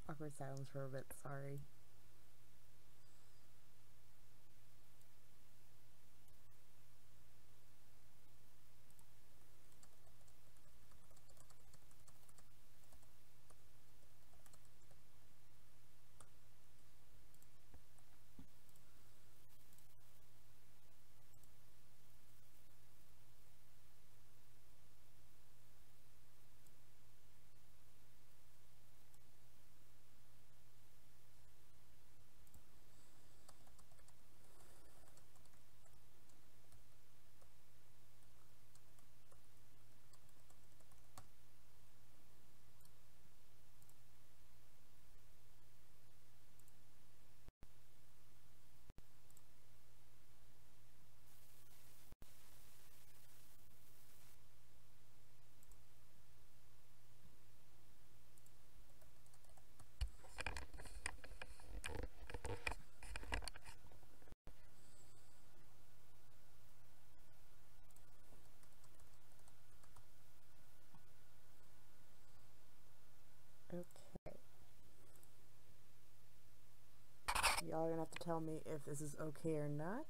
Awkward silence for a bit, sorry. Okay. Y'all are gonna have to tell me if this is okay or not.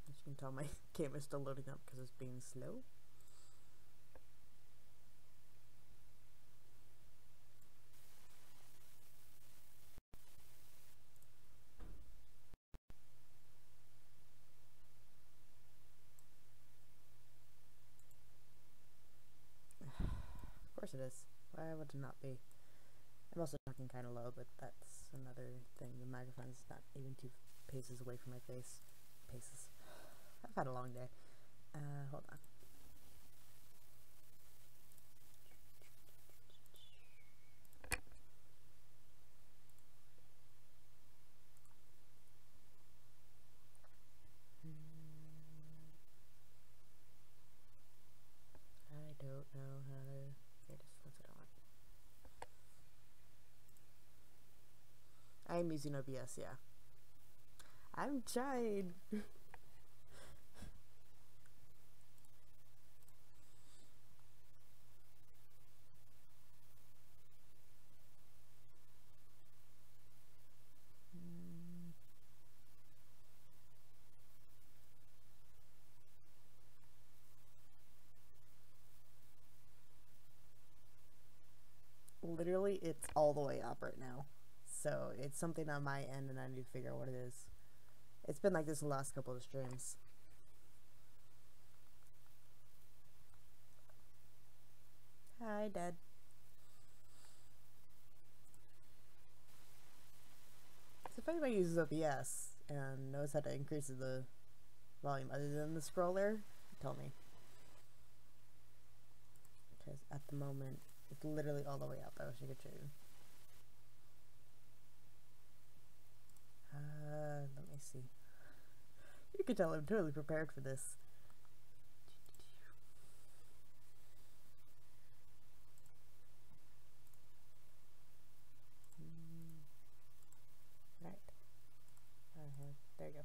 As you can tell, my game is still loading up because it's being slow. Of course it is. Why would it not be? I'm also talking kind of low, but that's another thing. The microphone's not even 2 paces away from my face. Paces. I've had a long day. Hold on. I don't know how to... Here it is. That's what I want. I am using OBS, yeah. I'm trying. Literally, it's all the way up right now. So it's something on my end and I need to figure out what it is. It's been like this the last couple of streams. Hi, Dad. So if anybody uses OBS and knows how to increase the volume other than the scroller, tell me. Because at the moment, it's literally all the way up. I wish I could show you. Let me see. You can tell I'm totally prepared for this. Right. There you go.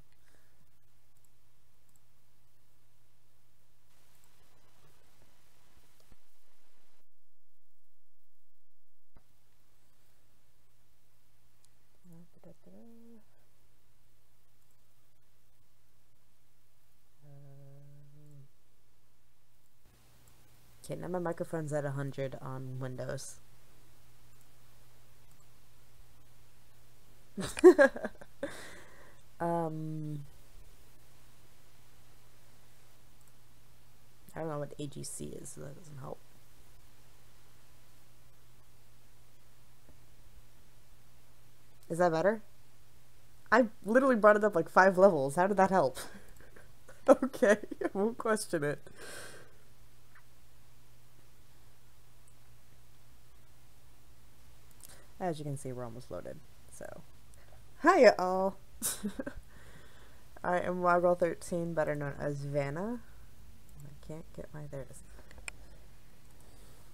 Okay, now my microphone's at 100 on Windows. I don't know what AGC is, so that doesn't help. Is that better? I literally brought it up like 5 levels. How did that help? Okay, I won't question it. As you can see, we're almost loaded, so. Hiya all! I am Wowgirl13, better known as Vanna. I can't get my... There it is.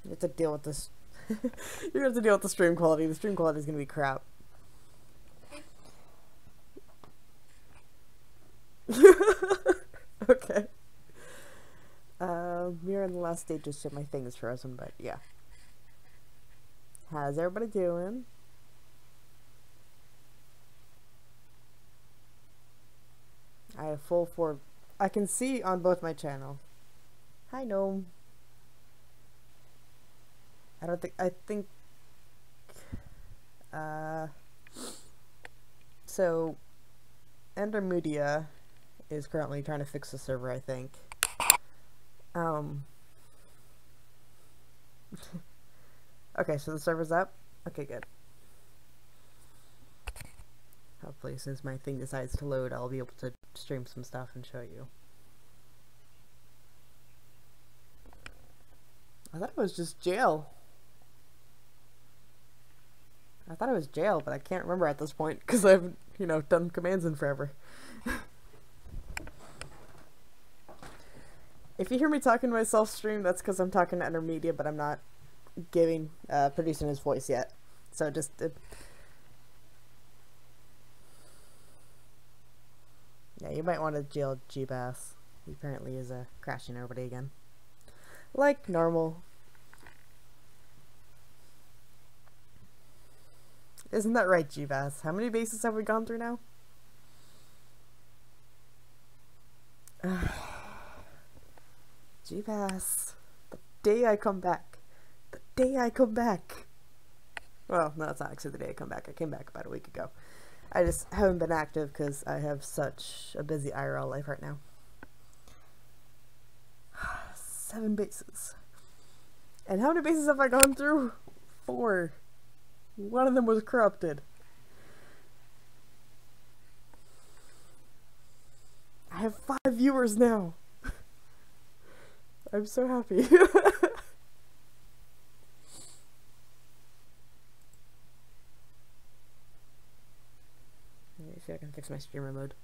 You have to deal with this. You're gonna have to deal with the stream quality. The stream quality is gonna be crap. Okay. we're in the last stages, so my thing is frozen, but yeah. How's everybody doing? I have full 4. I can see on both my channels. Hi, Gnome. I think, so, Ender Media is currently trying to fix the server, I think. Okay, so the server's up? Okay, good. Hopefully, since my thing decides to load, I'll be able to stream some stuff and show you. I thought it was just jail. I thought it was jail, but I can't remember at this point because I've, you know, done commands in forever. If you hear me talking to myself stream, that's because I'm talking to Ender Media, but I'm not producing his voice yet. So just... yeah, you might want to jail G-Bass. He apparently is crashing everybody again. Like normal. Isn't that right, G-Bass? How many bases have we gone through now? G-Bass. The day I come back. The day I come back. Well, no, it's not actually the day I come back. I came back about a week ago. I just haven't been active because I have such a busy IRL life right now. 7 bases. And how many bases have I gone through? 4. One of them was corrupted. I have 5 viewers now. I'm so happy. Let me see if I can fix my streamer mode.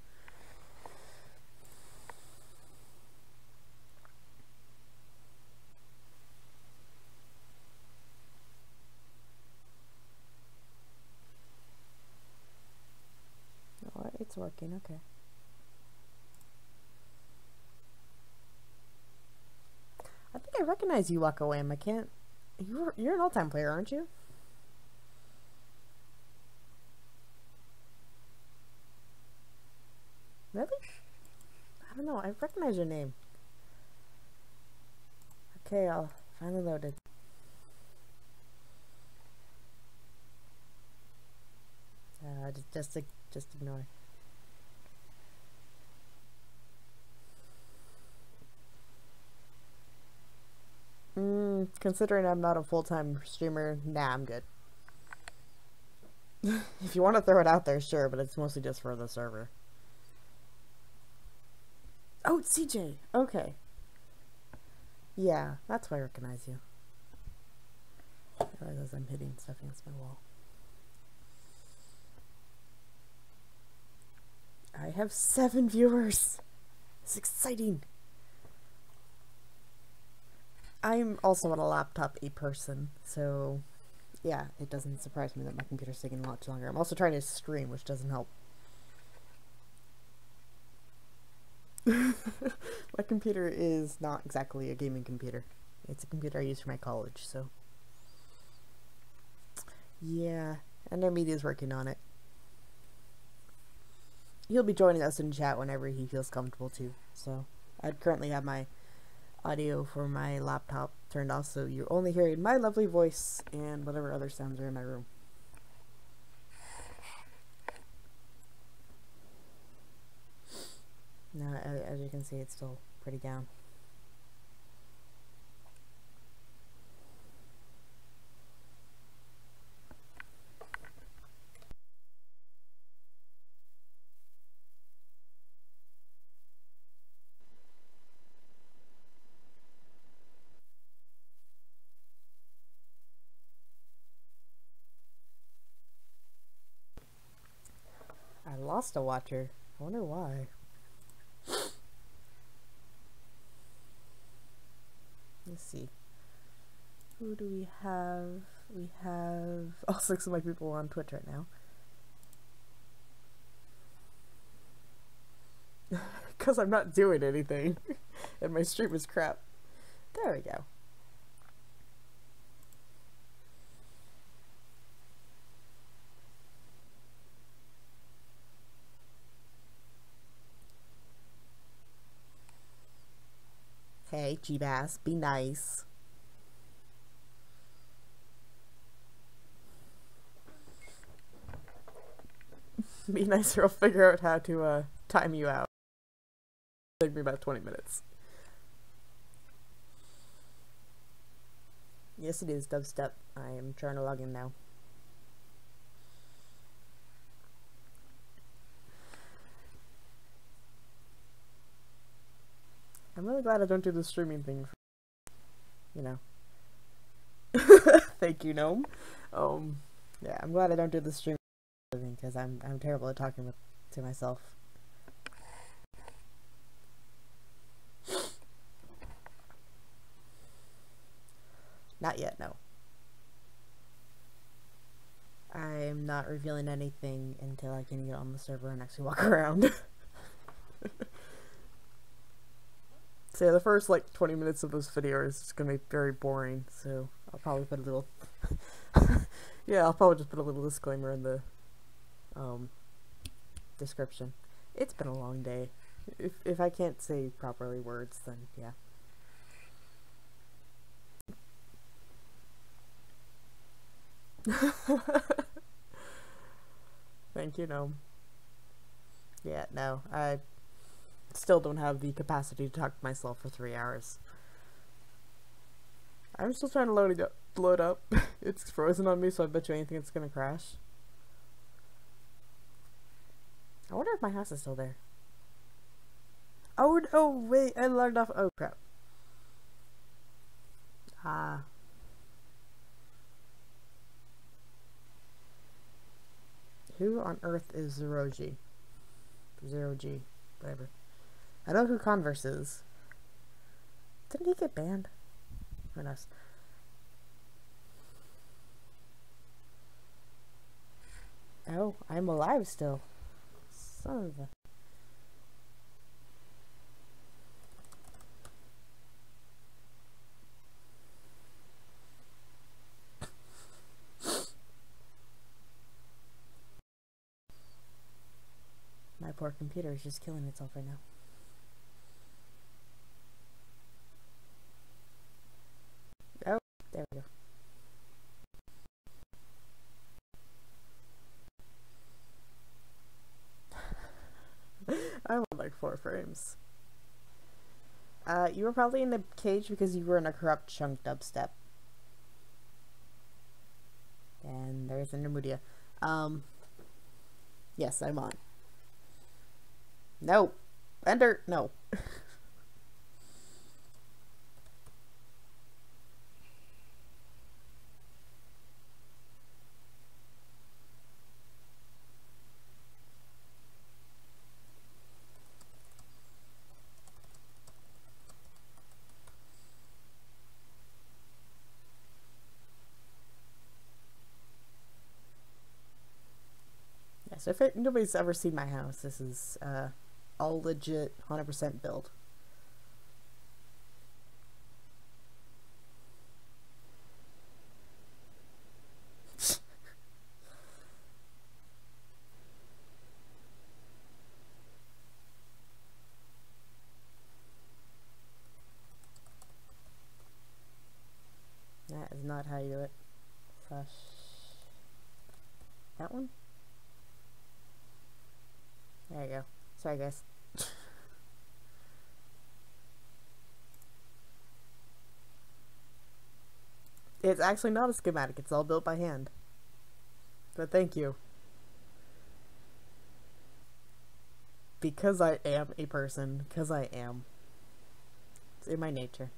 Oh, it's working, okay. I think I recognize you, Waka Wham. I can't... You're an all-time player, aren't you? Really? I don't know. I recognize your name. Okay, I'll finally loaded. Just ignore. Considering I'm not a full-time streamer, nah, I'm good. If you want to throw it out there, sure, but it's mostly just for the server. Oh, it's CJ! Okay. Yeah, that's why I recognize you. I realize I'm hitting stuff against my wall. I have 7 viewers! It's exciting! I'm also on a laptop person, so yeah, it doesn't surprise me that my computer's taking a lot longer. I'm also trying to stream, which doesn't help. My computer is not exactly a gaming computer. It's a computer I use for my college, so yeah, and their media is working on it. He'll be joining us in chat whenever he feels comfortable to, so I'd currently have my audio for my laptop turned off, so you're only hearing my lovely voice and whatever other sounds are in my room. Now, as you can see, it's still pretty down. I lost a watcher. I wonder why. Let's see. Who do we have? We have all 6 of my people on Twitch right now. Because I'm not doing anything. And my stream is crap. There we go. Hey, G-Bass, be nice. Be nice or I'll figure out how to time you out. It'll take me about 20 minutes. Yes, it is dubstep. I am trying to log in now. I'm really glad I don't do the streaming thing for, you know. Thank you, Gnome. Yeah, I'm glad I don't do the streaming thing because I'm terrible at talking to myself. Not yet, no. I'm not revealing anything until I can get on the server and actually walk around. So yeah, the first like 20 minutes of this video is just gonna be very boring, so I'll probably put a little yeah, I'll probably just put a little disclaimer in the description. It's been a long day. If I can't say properly words, then yeah. Thank you, Gnome. Yeah, no, I still don't have the capacity to talk to myself for 3 hours. I'm still trying to load up. It's frozen on me, so I bet you anything it's gonna crash. I wonder if my house is still there. Oh no, wait, I logged off. Oh crap. Ah. Who on earth is Zero-G? Zero-G, whatever. I know who Converse is. Didn't he get banned? Who knows? Oh, I'm alive still. Son of a... My poor computer is just killing itself right now. Oh, there we go. I'm on like 4 frames. You were probably in a cage because you were in a corrupt chunk dubstep. And there's Intermudia. Yes, I'm on. No. Ender, no. So if nobody's ever seen my house, this is all legit 100% build. That is not how you do it. Slash that one? There you go. Sorry, guys. It's actually not a schematic. It's all built by hand. But thank you. Because I am a person. Because I am. It's in my nature.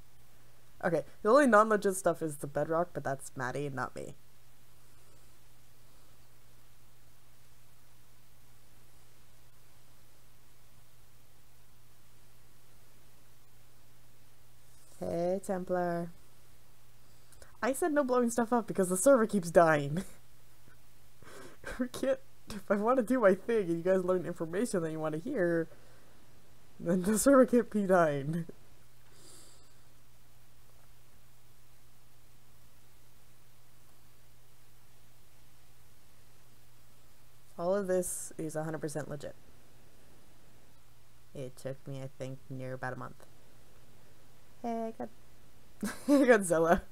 Okay, the only non-legit stuff is the bedrock, but that's Maddie and not me. Hey, Templar. I said no blowing stuff up because the server keeps dying. We can't... If I want to do my thing and you guys learn information that you want to hear, then the server can't be dying. of this is 100% legit. It took me, I think, near about a month. Hey, I got Godzilla.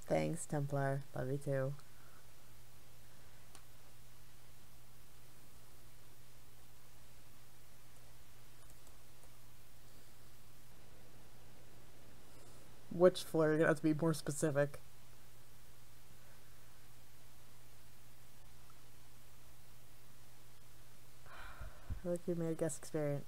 Thanks, Templar. Love you too. Which floor? You're gonna have to be more specific. I like you made a guest experience.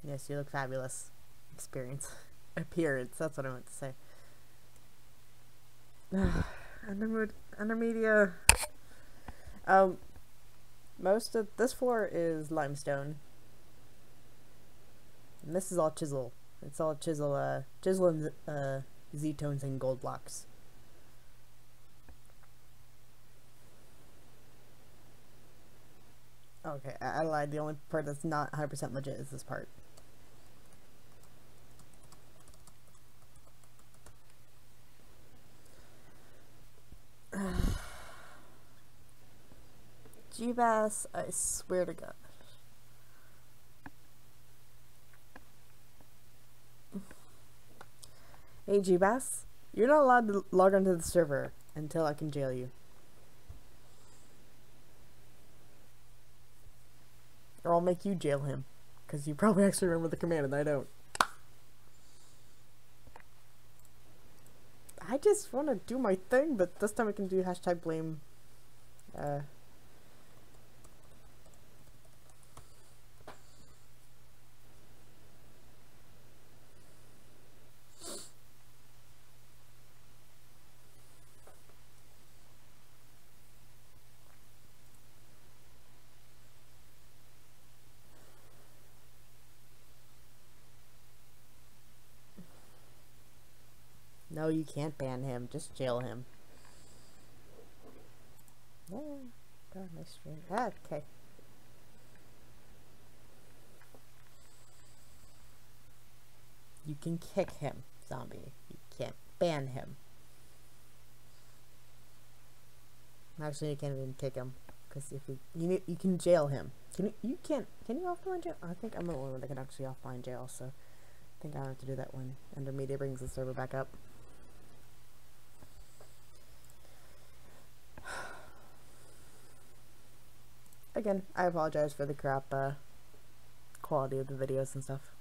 Yes, you look fabulous. Experience. Appearance, that's what I meant to say. Undermedia. Most of this floor is limestone. And this is all chisel. It's all chisel and Z-tones and gold blocks. Okay, I lied. The only part that's not 100% legit is this part. G-Bass, I swear to God. Hey G-Bass, you're not allowed to log onto the server until I can jail you. Or I'll make you jail him, because you probably actually remember the command and I don't. I just want to do my thing, but this time I can do hashtag blame. No, you can't ban him. Just jail him. Yeah. God, nice stream. Ah, okay. You can kick him, zombie. You can't ban him. Actually, you can't even kick him, because if you can jail him. Can you offline jail? I think I'm the only one that can actually offline jail, so I think I'll have to do that when Undermedia brings the server back up. Again, I apologize for the crap quality of the videos and stuff.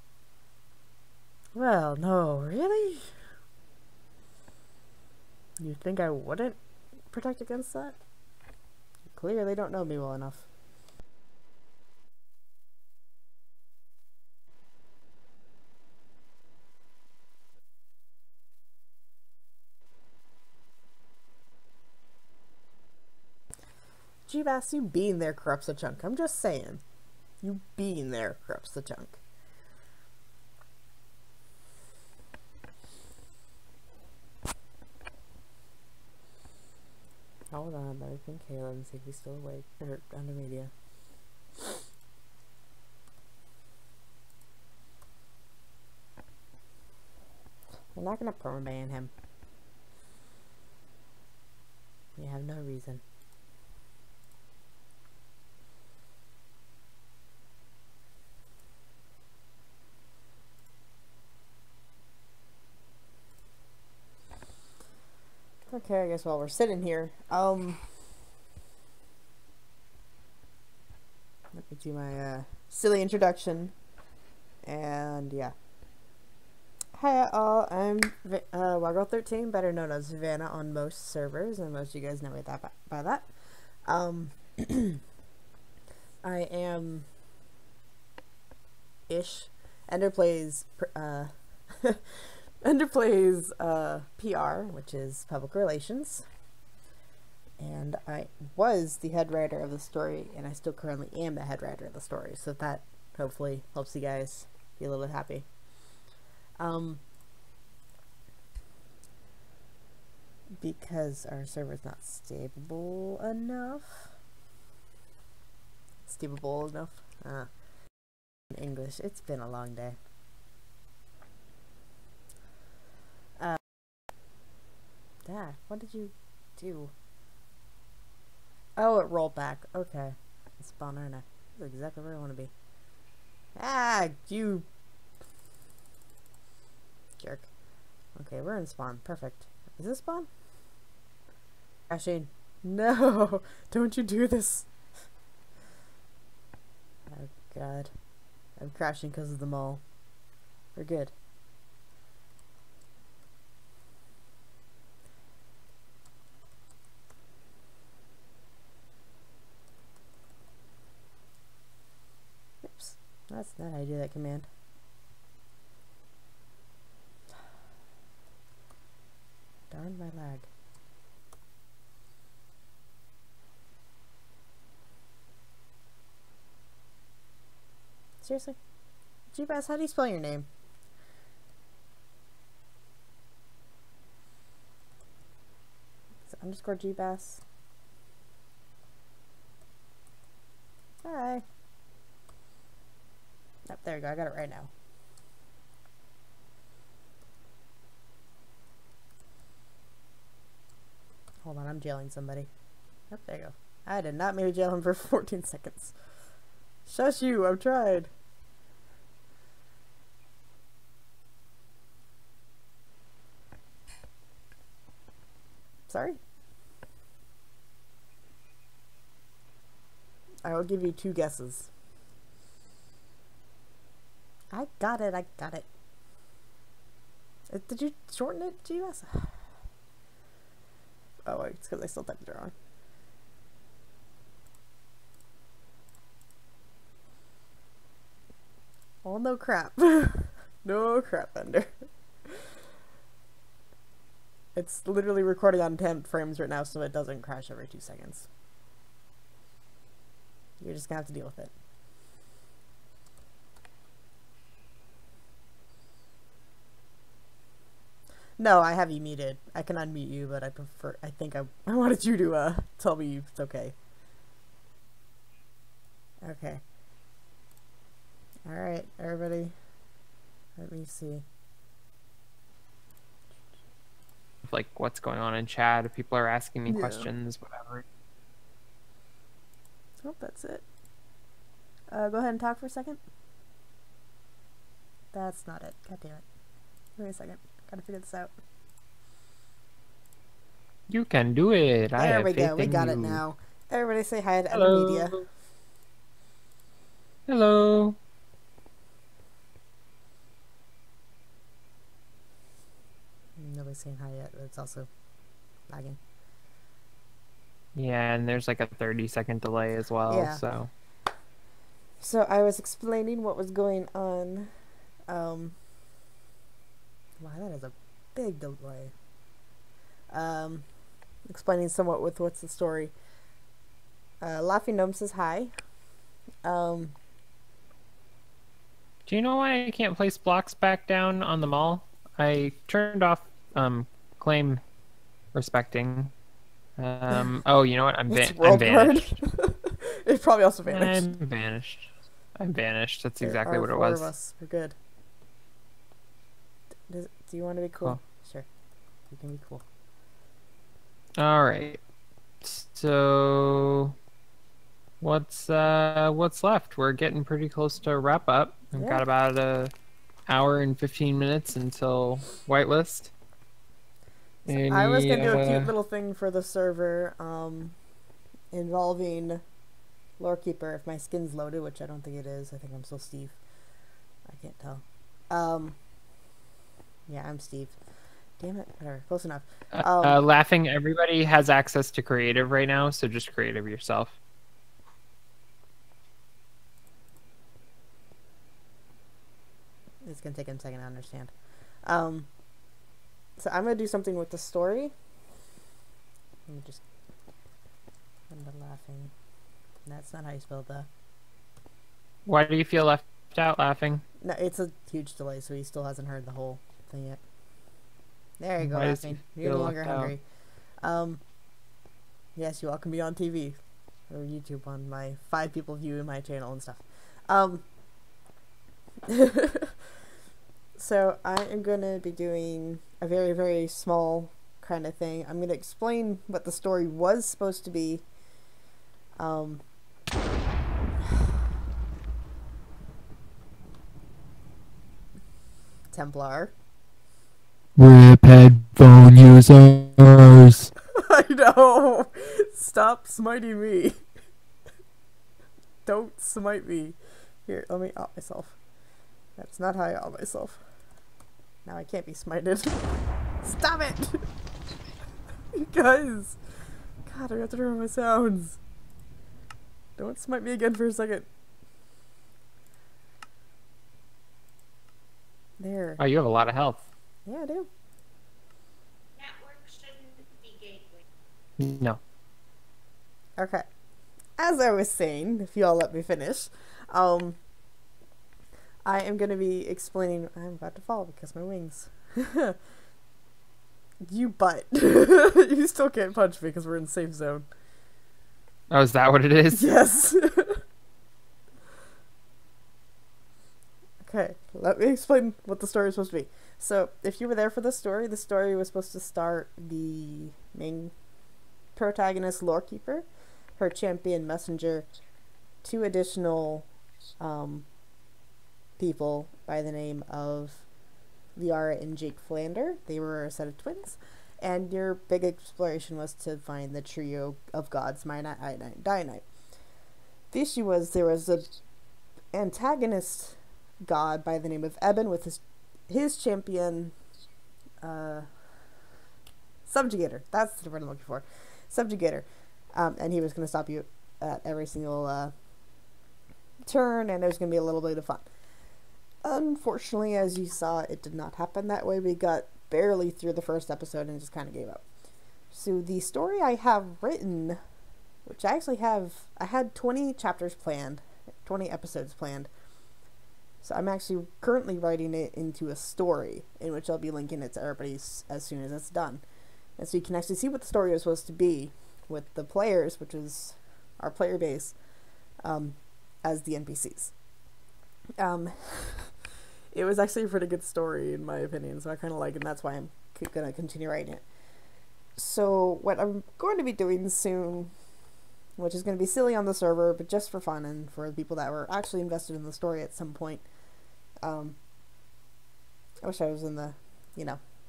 Well, no, really? You think I wouldn't protect against that? You clearly don't know me well enough. G-Bass, you being there corrupts a chunk. I'm just saying. You being there corrupts the chunk. Hold on, let me think Caleb and see if he's still awake. Or Undermedia. We're not gonna permaban him. We have no reason. Okay, I guess while we're sitting here, let me do my silly introduction, and yeah. Hi all, I'm Waggle13, better known as Vanna on most servers, and most of you guys know me by that. I am Enderplays Enderplays PR, which is public relations, and I was the head writer of the story, and I still currently am the head writer of the story, so that hopefully helps you guys be a little happy. Because our server's not stable enough. In English, it's been a long day. Dad, what did you do? Oh, it rolled back. Okay. It's spawn, aren't I? That's exactly where I want to be. Ah, you jerk. Okay, we're in spawn. Perfect. Is this spawn? Crashing. No! Don't you do this! Oh god. I'm crashing because of the mole. We're good. Oops. That's not how you do that command. Darn my lag. Seriously? G-Bass, how do you spell your name? Is it underscore G-Bass? Hi. Yep, there we go. I got it right now. Hold on, I'm jailing somebody. Yep, there you go. I did not mean to jail him for 14 seconds. Shush you, I've tried. Sorry? I will give you 2 guesses. I got it, I got it. Did you shorten it, GS? Oh wait, it's because I still typed it wrong. Oh, no crap. No crap, Ender. It's literally recording on 10 frames right now, so it doesn't crash every 2 seconds. You're just gonna have to deal with it. No, I have you muted. I can unmute you, but I think I wanted you to, tell me it's okay. Okay. Alright, everybody. Let me see. Like, what's going on in chat, if people are asking me questions, whatever. Oh, that's it. Go ahead and talk for a second. That's not it. God damn it. Wait a second. Gotta figure this out. You can do it. There we go. We got it now. Everybody say hi to Ender Media. Hello. Nobody's saying hi yet, but it's also lagging. Yeah, and there's like a 30-second delay as well, yeah. So I was explaining what was going on. Wow, that is a big delay. Explaining somewhat with what's the story. Laughing Gnome says hi. Do you know why I can't place blocks back down on the mall? I turned off claim respecting. Oh, you know what? I'm vanished. It probably also vanished. I'm vanished. I'm vanished. That's There exactly what it are 4 was. of us. We're good. Do you want to be cool? Sure. You can be cool. All right. So what's left? We're getting pretty close to wrap up. We've got about an hour and 15 minutes until whitelist. So I was gonna do a cute little thing for the server, involving Lorekeeper if my skin's loaded, which I don't think it is. I think I'm still Steve. I can't tell. Yeah, I'm Steve. Damn it. Whatever. Close enough. Laughing, everybody has access to creative right now, so just creative yourself. It's gonna take a second to understand. So I'm gonna do something with the story. Let me just end the laughing. That's not how you spell the. Why do you feel left out, laughing? No, it's a huge delay, so he still hasn't heard the whole thing yet. There you go, Why laughing. You're no longer hungry. Yes, you all can be on TV or YouTube on my 5 people viewing my channel and stuff. So I am gonna be doing a very, very small kind of thing. I'm going to explain what the story was supposed to be. Templar. RIP headphone users. I know. Stop smiting me. Don't smite me. Here, let me out myself. That's not how I out myself. Now I can't be smited. Stop it! You guys! God, I have to turn on my sounds. Don't smite me again for a second. There. Oh, you have a lot of health. Yeah, I do. Network shouldn't be gateway. No. Okay. As I was saying, if you all let me finish, I am going to be explaining... I'm about to fall because my wings. You butt. You still can't punch me because we're in the safe zone. Oh, is that what it is? Yes. Okay, let me explain what the story is supposed to be. So, if you were there for the story was supposed to start the main protagonist, Lorekeeper, her champion messenger, 2 additional people by the name of Liara and Jake Flander. They were a set of twins, and your big exploration was to find the trio of gods, Mianite, Iodine, Dionite. The issue was there was a antagonist god by the name of Eben with his champion Subjugator. That's the word I'm looking for. Subjugator. And he was going to stop you at every single turn, and it was going to be a little bit of fun. Unfortunately, as you saw, it did not happen that way. We got barely through the first episode and just kind of gave up. So the story I have written, which I actually I had 20 chapters planned, 20 episodes planned. So I'm actually currently writing it into a story, in which I'll be linking it to everybody as soon as it's done. And so you can actually see what the story was supposed to be with the players, which is our player base, as the NPCs. It was actually a pretty good story, in my opinion, so I kind of like it, and that's why I'm going to continue writing it. So what I'm going to be doing soon, which is going to be silly on the server, but just for fun and for the people that were actually invested in the story at some point. I wish I was in the,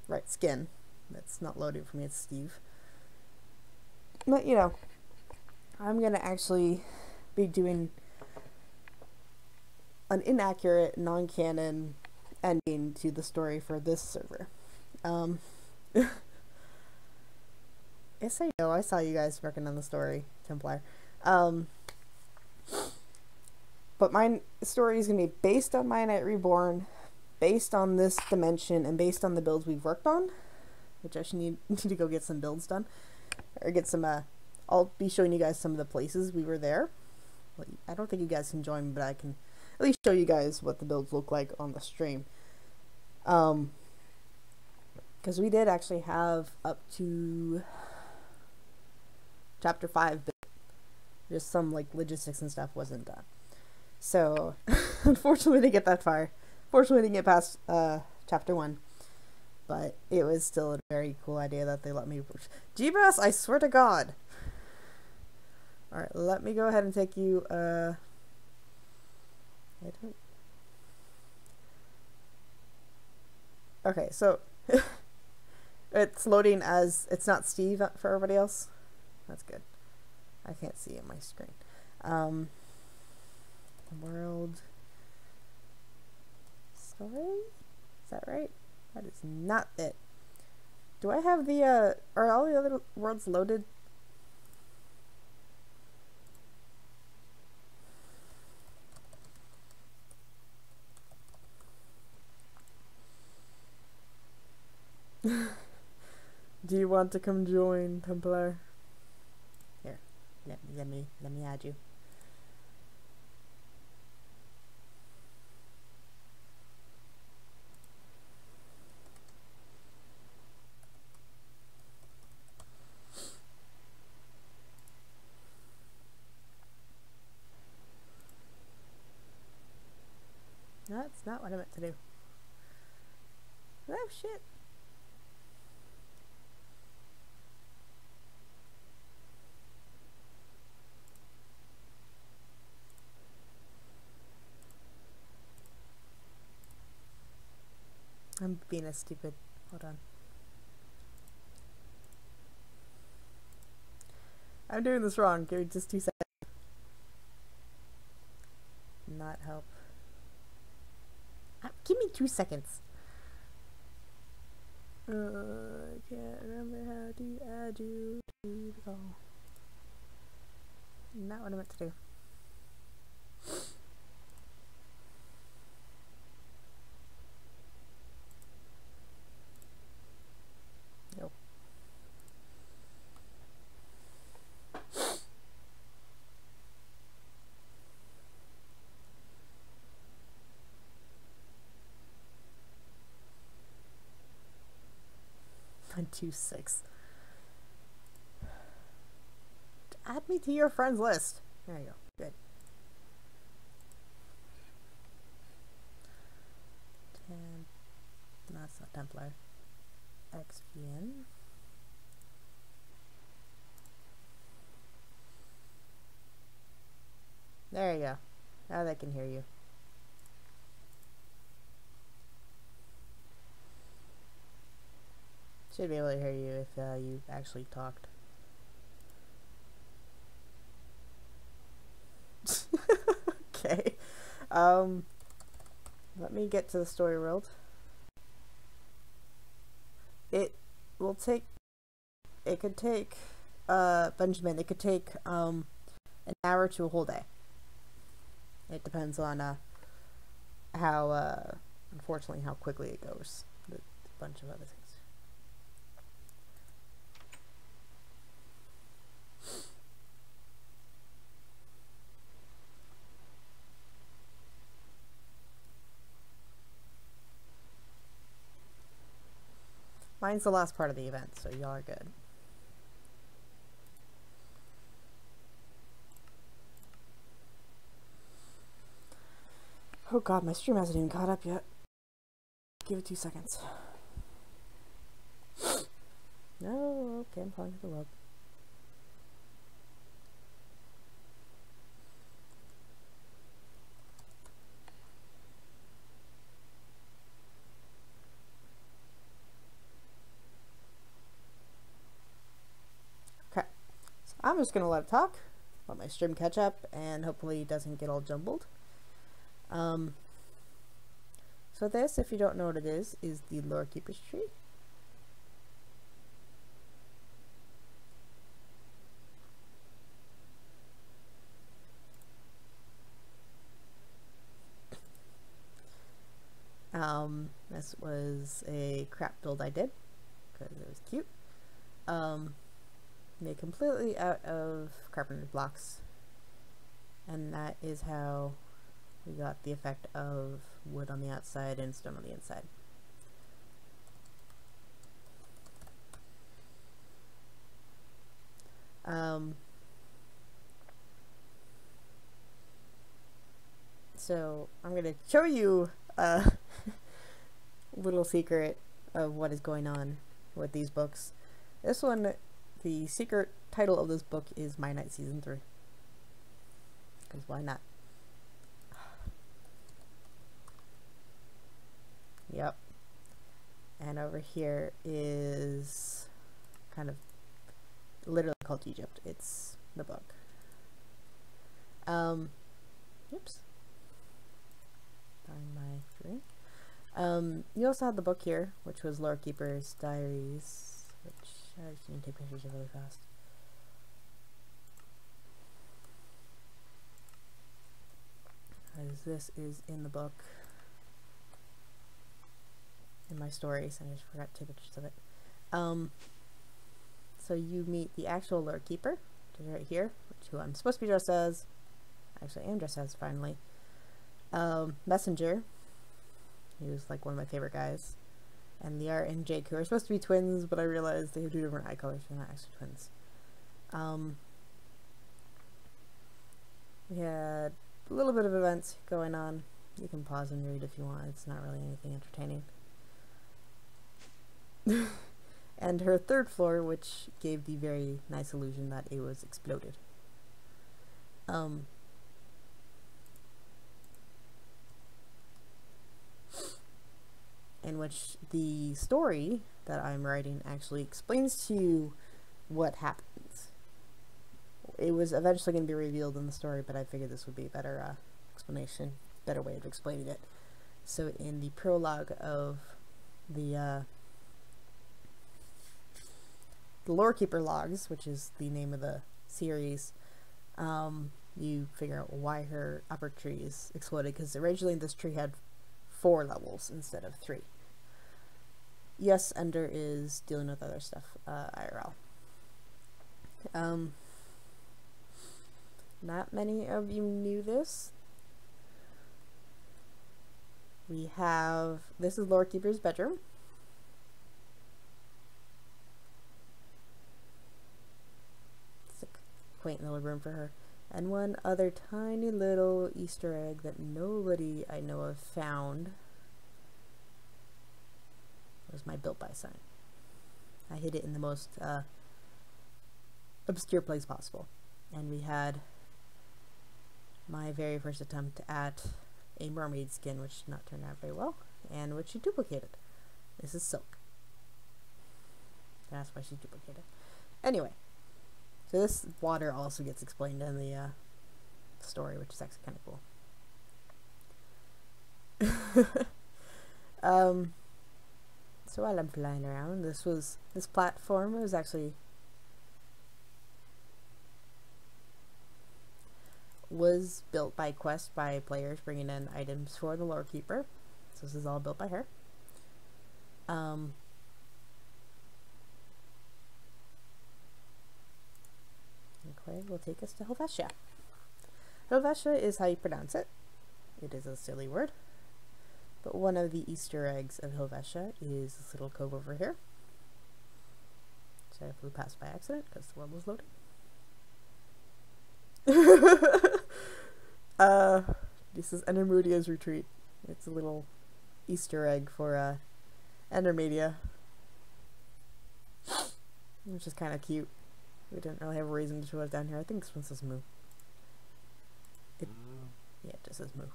right skin. That's not loading for me, it's Steve. But, I'm going to actually be doing an inaccurate, non-canon ending to the story for this server. Yes, I know. I saw you guys working on the story, Templar. But my story is going to be based on Mianite Reborn, based on this dimension, and based on the builds we've worked on, which I should need to go get some builds done. Or get some, I'll be showing you guys some of the places we were there. Well, I don't think you guys can join me, but I can at least show you guys what the builds look like on the stream. Because we did actually have up to chapter 5, but just some logistics and stuff wasn't done. So unfortunately we didn't get that far. Fortunately we didn't get past chapter 1. But it was still a very cool idea that they let me push. G-Bass, I swear to God. Alright, let me go ahead and take you I don't... Okay, so it's loading as it's not Steve for everybody else. That's good. I can't see on my screen. World story? Is that right? That is not it. Do I have the are all the other worlds loaded? Do you want to come join, Templar? Here, let me add you. No, that's not what I meant to do. Oh shit. I'm being a stupid. Hold on. I'm doing this wrong. Give me just 2 seconds. Not help. Give me 2 seconds. I can't remember how to add you to the call. Not what I meant to do. Nope. On 2-6. Add me to your friends list. There you go. Good. 10. No, it's not Templar. XVN. There you go. Now they can hear you. Should be able to hear you if you actually talked. Okay. Let me get to the story world. It will take. It could take. Benjamin. It could take an hour to a whole day. It depends on how unfortunately how quickly it goes. With a bunch of other things. Mine's the last part of the event, so y'all are good. Oh god, my stream hasn't even caught up yet. Give it 2 seconds. No, okay, I'm falling to the web. Okay, so I'm just gonna let it talk, let my stream catch up, and hopefully it doesn't get all jumbled. So this, if you don't know what it is the Lore Keeper's Tree. This was a crap build I did, because it was cute. Made completely out of carpenter's blocks. And that is how we got the effect of wood on the outside and stone on the inside. So I'm going to show you a little secret of what is going on with these books. This one, the secret title of this book is Mianite Season 3. Because why not? Yep. And over here is kind of literally called Egypt. It's the book. Oops. Find my screen. You also had the book here, which was Lore Keeper's Diaries, which I just need to take pictures of really fast. As this is in the book. In my stories, and I just forgot to take pictures of it. So you meet the actual Lore Keeper, which is right here, who I'm supposed to be dressed as. Actually, I am dressed as, finally. Messenger, he was like one of my favorite guys. And the Art and Jake, who are supposed to be twins, but I realized they have 2 different eye colors, they're not actually twins. We had a little bit of events going on. You can pause and read if you want, it's not really anything entertaining. And her 3rd floor, which gave the very nice illusion that it was exploded. in which the story that I'm writing actually explains to you what happens. It was eventually going to be revealed in the story, but I figured this would be a better explanation, better way of explaining it. So in the prologue of the Lorekeeper Logs, which is the name of the series, you figure out why her upper tree is exploded, because originally this tree had 4 levels instead of 3. Yes, Ender is dealing with other stuff, IRL. Not many of you knew this. We have, this is Lorekeeper's bedroom. It's a quaint little room for her. And one other tiny little Easter egg that nobody I know of found was my built by sign. I hid it in the most obscure place possible. And we had my very first attempt at a mermaid skin, which did not turn out very well, and which she duplicated. This is silk. That's why she duplicated. Anyway, so this water also gets explained in the story, which is actually kind of cool. So while I'm flying around, this platform was actually built by Quest, by players bringing in items for the Lorekeeper. So this is all built by her. Okay, will take us to Helvetia. Helvetia is how you pronounce it. It is a silly word. But one of the Easter eggs of Helvetia is this little cove over here. So I flew past by accident because the world was loading. This is Endermedia's retreat. It's a little Easter egg for Endermedia, which is kind of cute. We didn't really have a reason to show it down here. I think this one says Moo. Yeah, it just says Moo.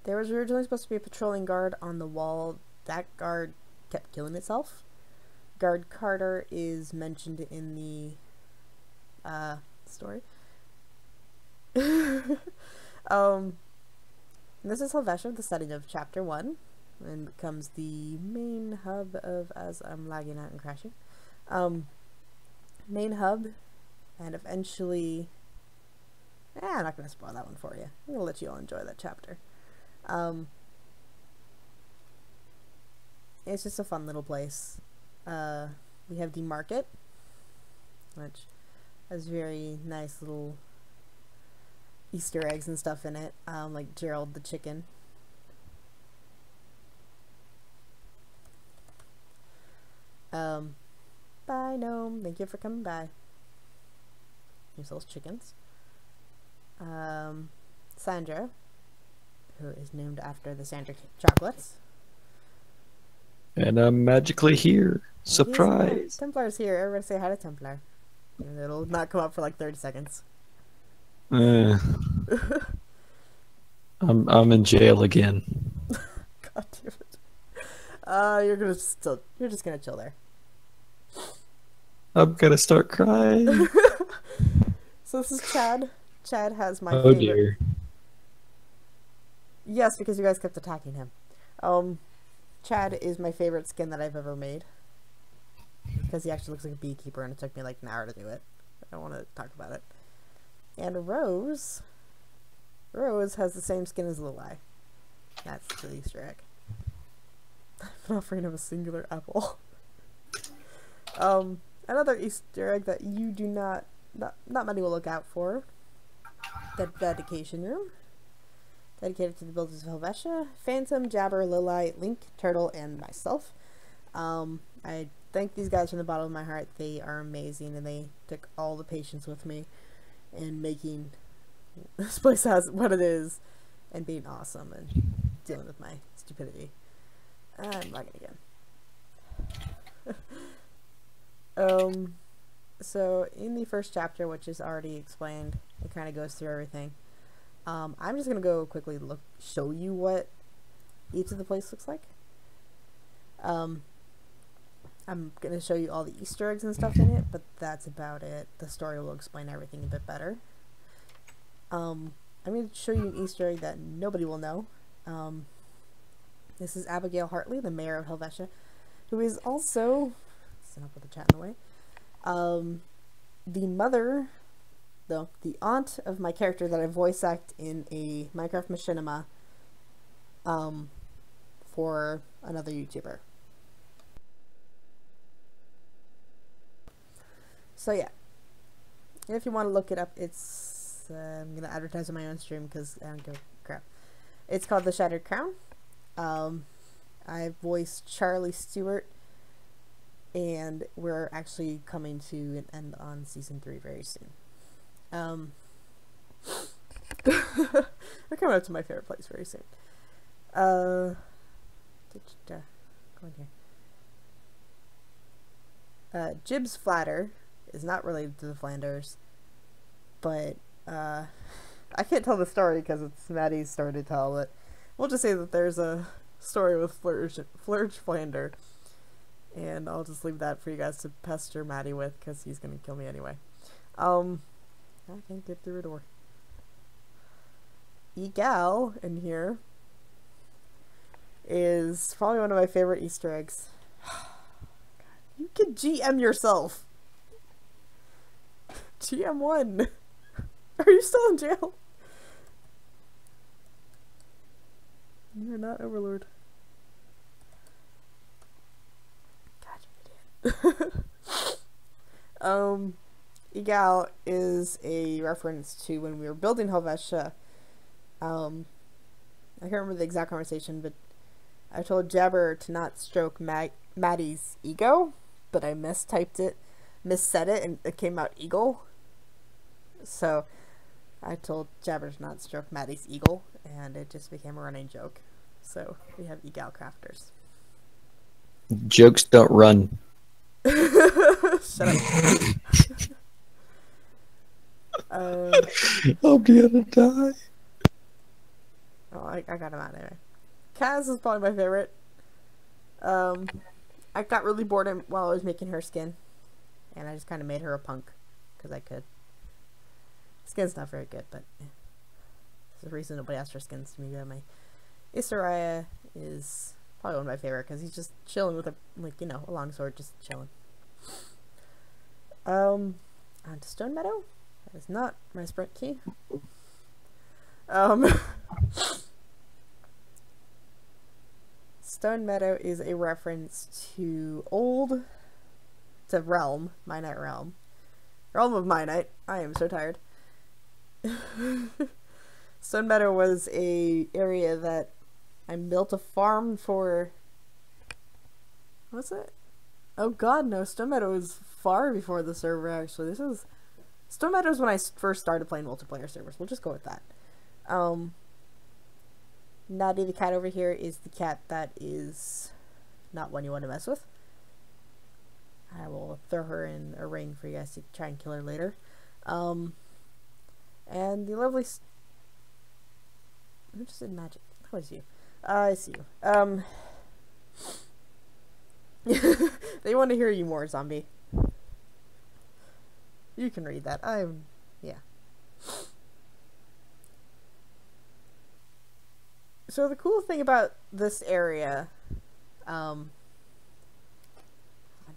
There was originally supposed to be a patrolling guard on the wall. That guard kept killing itself. Guard Carter is mentioned in the story. This is Helvetia, the setting of chapter 1, and becomes the main hub of, as I'm lagging out and crashing, main hub, and eventually, I'm not going to spoil that one for you. I'm going to let you all enjoy that chapter. It's just a fun little place. We have the market, which has very nice little Easter eggs and stuff in it, like Gerald the chicken. Bye, Gnome. Thank you for coming by. Here's those chickens. Sandra, who is named after the Sandra chocolates. And I'm magically here. Surprise! Templar's here. Everybody say hi to Templar. And it'll not come up for like 30 seconds. I'm in jail again. God damn it. You're just gonna chill there. I'm gonna start crying. So this is Chad. Chad has my Oh favorite. dear. Yes, because you guys kept attacking him. Chad is my favorite skin that I've ever made. Because he actually looks like a beekeeper, and it took me like an hour to do it. I don't want to talk about it. And Rose has the same skin as Lili. That's the Easter egg. I've been offering him a singular apple. Another Easter egg that you do not many will look out for. The dedication room. Dedicated to the builders of Helvetia. Phantom, Jabber, Lili, Link, Turtle, and myself. I thank these guys from the bottom of my heart. They are amazing, and they took all the patience with me in making this place as what it is, and being awesome, and dealing with my stupidity. I'm lagging again. So in the first chapter, which is already explained, it kind of goes through everything. I'm just gonna go quickly show you what each of the place looks like. I'm gonna show you all the Easter eggs and stuff in it, but that's about it. The story will explain everything a bit better. I'm gonna show you an Easter egg that nobody will know. This is Abigail Hartley, the mayor of Helvetia, who is also, set up with the chat in the way, the mother, the aunt of my character that I voice act in a Minecraft Machinima, for another YouTuber. So yeah, if you want to look it up, it's, I'm going to advertise on my own stream because I don't give a crap. It's called The Shattered Crown. I voiced Charlie Stewart, and we're actually coming to an end on season 3 very soon. We're coming up to my favorite place very soon. Go in here. Jib's Flatter is not related to the Flanders, but I can't tell the story because it's Maddie's story to tell, but we'll just say that there's a story with Flurge Flander, and I'll just leave that for you guys to pester Maddie with because he's gonna kill me anyway. I can't get through a door. Egal in here is probably one of my favorite Easter eggs. You can GM yourself. GM1. Are you still in jail? You're not Overlord. God, you idiot. Egal is a reference to when we were building Helvetia. I can't remember the exact conversation, but I told Jabber to not stroke Maddie's ego, but I mistyped it, missaid it, and it came out eagle. So I told Jabber to not stroke Maddie's eagle, and it just became a running joke. So we have Egal Crafters. Jokes don't run. Shut up. I'm gonna die. Oh, I got him out anyway. Kaz is probably my favorite. I got really bored while I was making her skin, and I just kind of made her a punk because I could. Skin's not very good, but yeah. There's a reason nobody asked for skins to me. My Isariah is probably one of my favorite because he's just chilling with a, like, you know, a long sword, just chilling. On to Stone Meadow. That is not my sprint key. Stone Meadow is a reference to Realm, Mianite Realm. Realm of Mianite. I am so tired. Stone Meadow was a area that I built a farm for. What's it? Oh god, no. Stone Meadow was far before the server, actually. This was Stone Meadow is when I first started playing multiplayer servers. We'll just go with that. Naughty the cat over here is the cat that is not one you want to mess with. I will throw her in a ring for you guys to try and kill her later. And the lovely... I'm interested in magic. How is you? I see you. They want to hear you more, zombie. You can read that. Yeah. So the cool thing about this area, I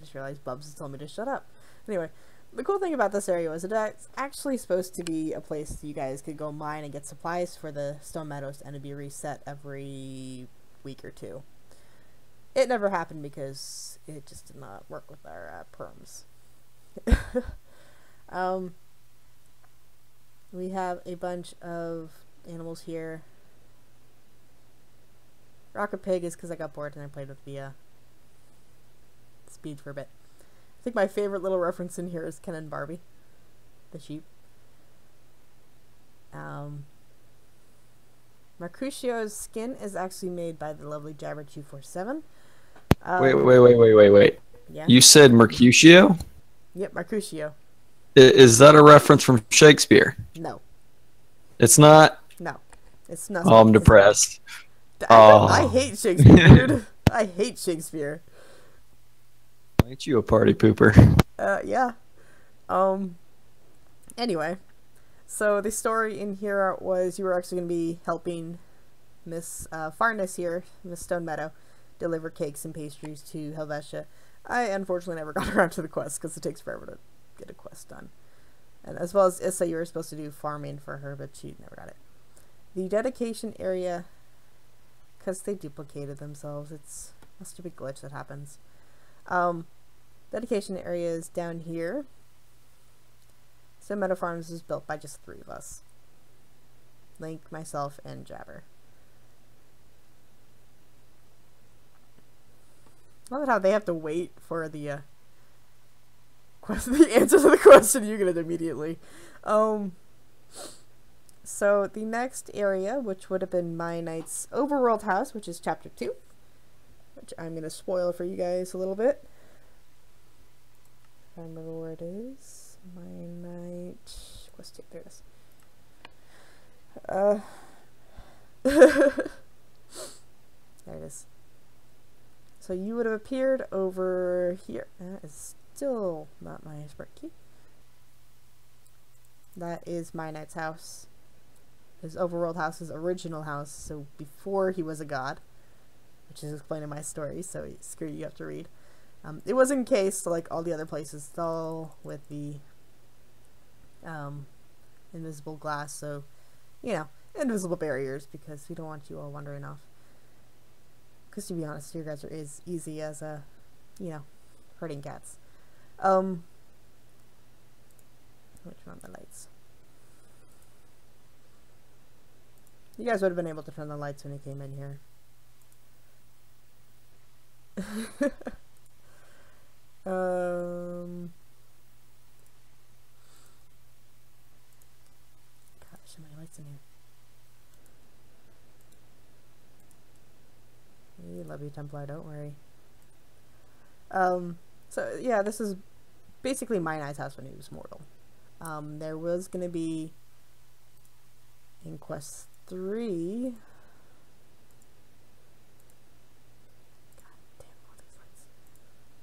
just realized Bubs has told me to shut up. Anyway, the cool thing about this area was that it's actually supposed to be a place you guys could go mine and get supplies for the Stone Meadows, and it'd be reset every week or two. It never happened because it just did not work with our perms. We have a bunch of animals here. Rocket Pig is because I got bored and I played with the speed for a bit. I think my favorite little reference in here is Ken and Barbie, the sheep. Mercutio's skin is actually made by the lovely Jabber247. Wait. Yeah. You said Mercutio? Yep, Mercutio. Is that a reference from Shakespeare? No. It's not? It's not. Oh, I'm depressed. I hate Shakespeare, dude. I hate Shakespeare. Ain't you a party pooper? Yeah. Anyway, so the story in here was you were actually going to be helping Miss Farness here, Miss Stone Meadow, deliver cakes and pastries to Helvetia. I unfortunately never got around to the quest because it takes forever to get a quest done. And as well as Issa, you were supposed to do farming for her, but she never got it. The dedication area, because they duplicated themselves, it's a stupid glitch that happens. Dedication area is down here. So Meadow Farms is built by just 3 of us. Link, myself, and Jabber. Love it how they have to wait for the the answer to the question. You get it immediately. So the next area, which would have been Mianite's overworld house, which is chapter 2, which I'm gonna spoil for you guys a little bit. I remember where it is. Mianite quest 2. There it is. There it is. So you would have appeared over here. That is still not my sprite key. That is Mianite's house. His overworld house, his original house. So before he was a god, which is explained in my story. So screw you have to read. It was encased like all the other places, all with the invisible glass. So you know, invisible barriers because we don't want you all wandering off. Because to be honest, your guys are as easy as you know, herding cats. Which one the lights? You guys would have been able to turn the lights when you came in here. God, there's so many lights in here. We love you, Templar, don't worry. So yeah, this is basically Mianite's house when he was mortal. There was gonna be in quest 3. God damn all these lights.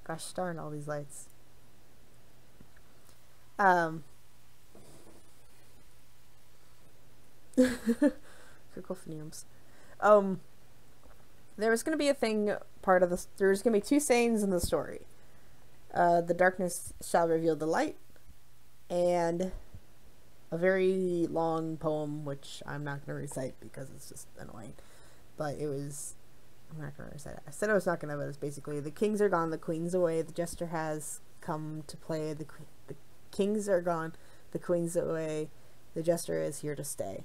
Gosh darn all these lights. Cacophoniums. There was going to be a thing, part of this, there's going to be 2 sayings in the story. The darkness shall reveal the light, and a very long poem, which I'm not going to recite because it's just annoying. But it was, I'm not going to recite it. I said I was not going to, but it's basically, the kings are gone, the queen's away, the jester has come to play, the kings are gone, the queen's away, the jester is here to stay.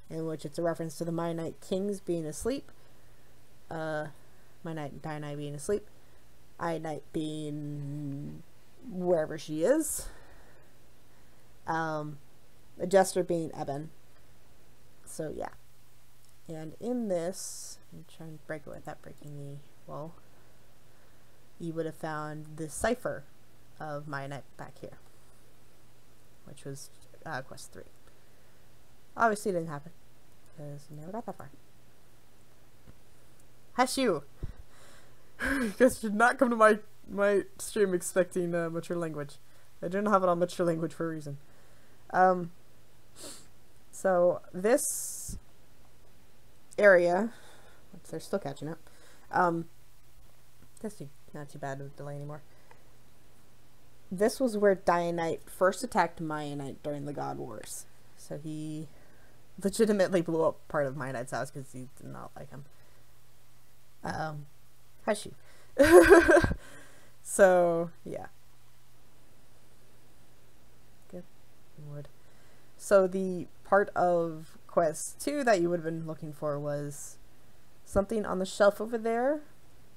In which it's a reference to the Mianite kings being asleep, Mianite and Dianite being asleep, Mianite being wherever she is, the jester being Eben. So yeah, and in this, I'm trying to break it without breaking the wall. You would have found the cipher of Mianite back here, which was quest 3. Obviously, it didn't happen because we never got that far. Hush you! You guys should not come to my stream expecting mature language. I do not have it on mature language for a reason. So this area, they're still catching up. That's not too bad of a delay anymore. This was where Dianite first attacked Mianite during the God Wars. So he legitimately blew up part of Mianite's house because he did not like him. Hush you. So, yeah. Good Lord. So the part of quest 2 that you would have been looking for was something on the shelf over there.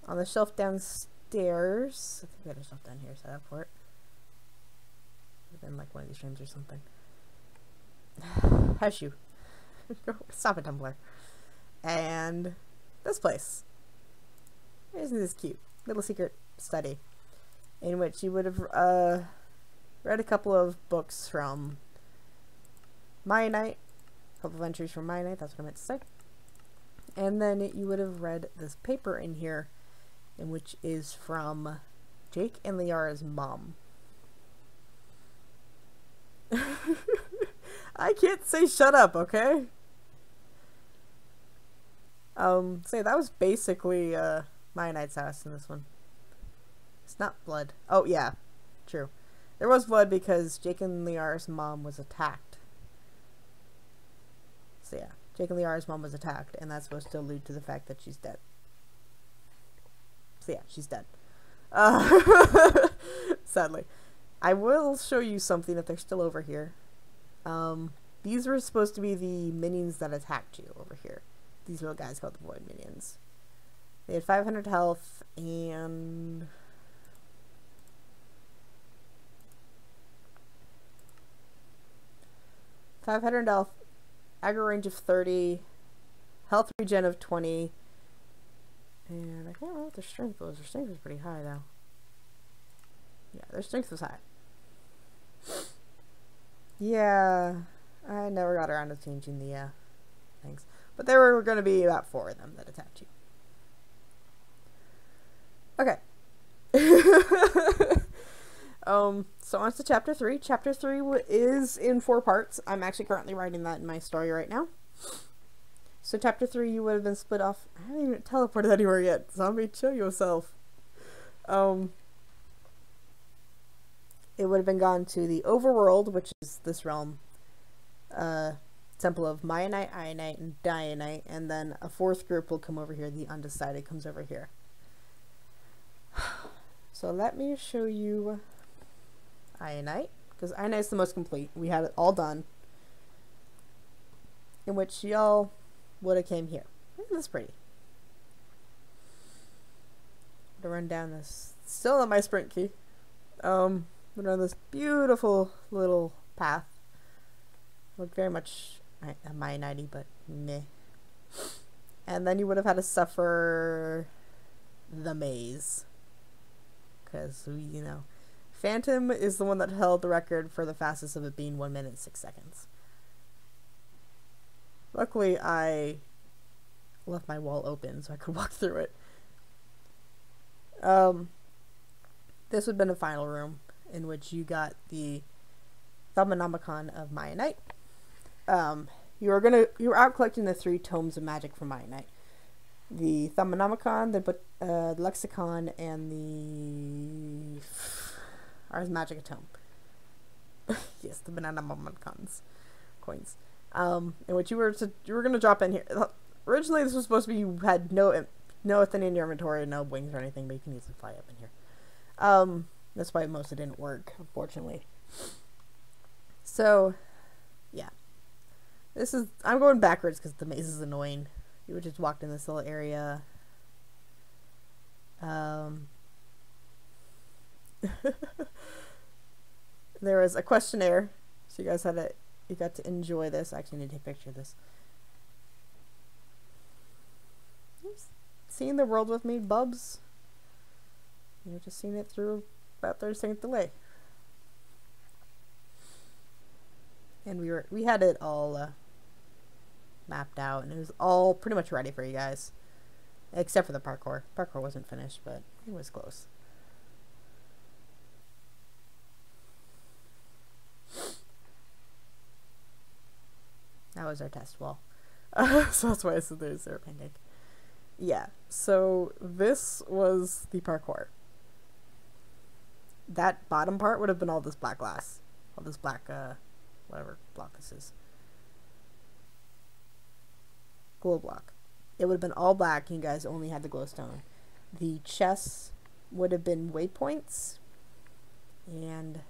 On the shelf downstairs. I think we had a shelf down here set up for it. Would have been like one of these streams or something. Hush you. Stop it, Tumblr. And this place. Isn't this cute? Little secret study. In which you would have read a couple of books from Mianite A couple of entries from Mianite, that's what I meant to say. And then you would have read this paper in here, in which is from Jake and Liara's mom. I can't say shut up, okay? So that was basically Mianite's house in this one. It's not blood. Oh yeah, true. There was blood because Jake and Liara's mom was attacked. So yeah, Jake and Liara's mom was attacked, and that's supposed to allude to the fact that she's dead. So yeah, she's dead. Sadly. I will show you something if they're still over here. These were supposed to be the minions that attacked you over here. These little guys called the Void Minions. They had 500 health and... .500 health, aggro range of 30, health regen of 20, and I can't remember what their strength was. Their strength was pretty high though. Yeah, their strength was high. Yeah, I never got around to changing the things. But there were going to be about 4 of them that attacked you. Okay. So on to chapter 3. Chapter 3 is in 4 parts. I'm actually currently writing that in my story right now. So chapter 3, you would have been split off. I haven't even teleported anywhere yet. Zombie, chill yourself. It would have been gone to the overworld, which is this realm. Temple of Mianite, Ionite, and Dianite, and then a 4th group will come over here. The Undecided comes over here. So let me show you Ionite, because Ionite is the most complete. We had it all done, in which y'all would have came here. Isn't this pretty? To run down this, still on my sprint key. Run this beautiful little path. Looked very much Mianite, but meh. And then you would have had to suffer the maze. Because, you know, Phantom is the one that held the record for the fastest of it being 1 minute 6 seconds. Luckily, I left my wall open so I could walk through it. This would have been a final room in which you got the Thaumanomicon of Mianite. You were out collecting the 3 tomes of magic from Mianite. The Thaumanomicon, the Lexicon, and the Ars Magica tome. Yes, the Banananomicons coins. In which you were gonna drop in here. Originally, this was supposed to be you had no thing in your inventory, no wings or anything, but you can easily fly up in here. That's why most of it didn't work, unfortunately. So, yeah. I'm going backwards because the maze is annoying. You would just walked in this little area. There was a questionnaire, so you guys you got to enjoy this. I actually need to take a picture of this. Seeing the world with me, bubs? You're just seeing it through about 30 second delay. And we had it all mapped out, and it was all pretty much ready for you guys, except for the parkour. Parkour wasn't finished, but it was close. That was our test wall. So that's why I said there's a pancake. Yeah, so this was the parkour. That bottom part would have been all this black glass. All this black, whatever block this is. Glow block. It would have been all black and you guys only had the glowstone. The chests would have been waypoints. And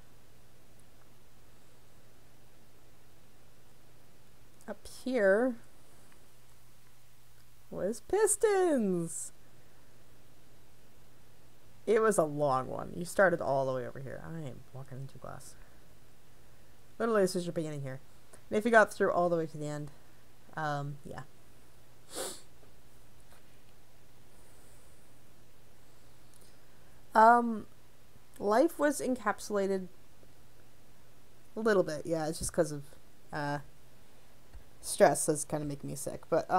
up here was pistons. It was a long one. You started all the way over here. I am walking into glass. Literally, this is your beginning here. And if you got through all the way to the end, yeah. Life was encapsulated a little bit. Yeah, it's just because of, stress is kind of making me sick. But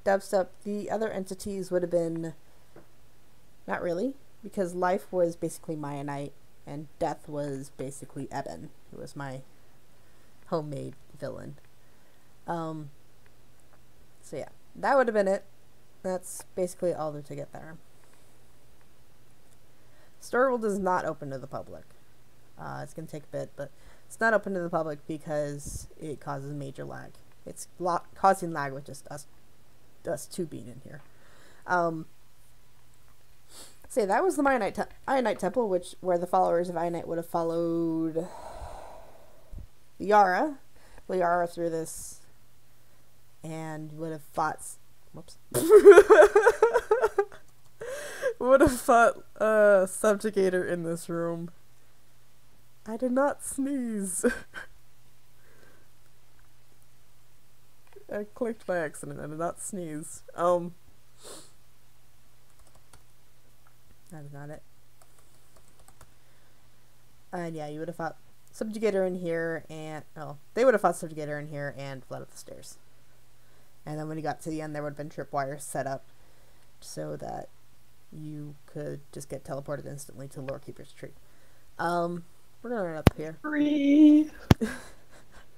dubstep, the other entities would have been not really, because life was basically Mianite and death was basically Eben, who was my homemade villain. So yeah, that would have been it. That's basically all there to get there. Story World is not open to the public. It's going to take a bit, but it's not open to the public because it causes major lag. It's causing lag with just us two being in here. So that was the Mianite Temple, where the followers of Mianite would have followed Liara through this, and would have fought. Whoops. Would have fought Subjugator in this room. I did not sneeze. I clicked by accident. I did not sneeze. That is not it. And yeah, you would have fought Subjugator in here, and they would have fought Subjugator in here and fled up the stairs. And then when you got to the end, there would have been tripwires set up so that you could just get teleported instantly to Lorekeeper's Tree. We're gonna run up here. Free.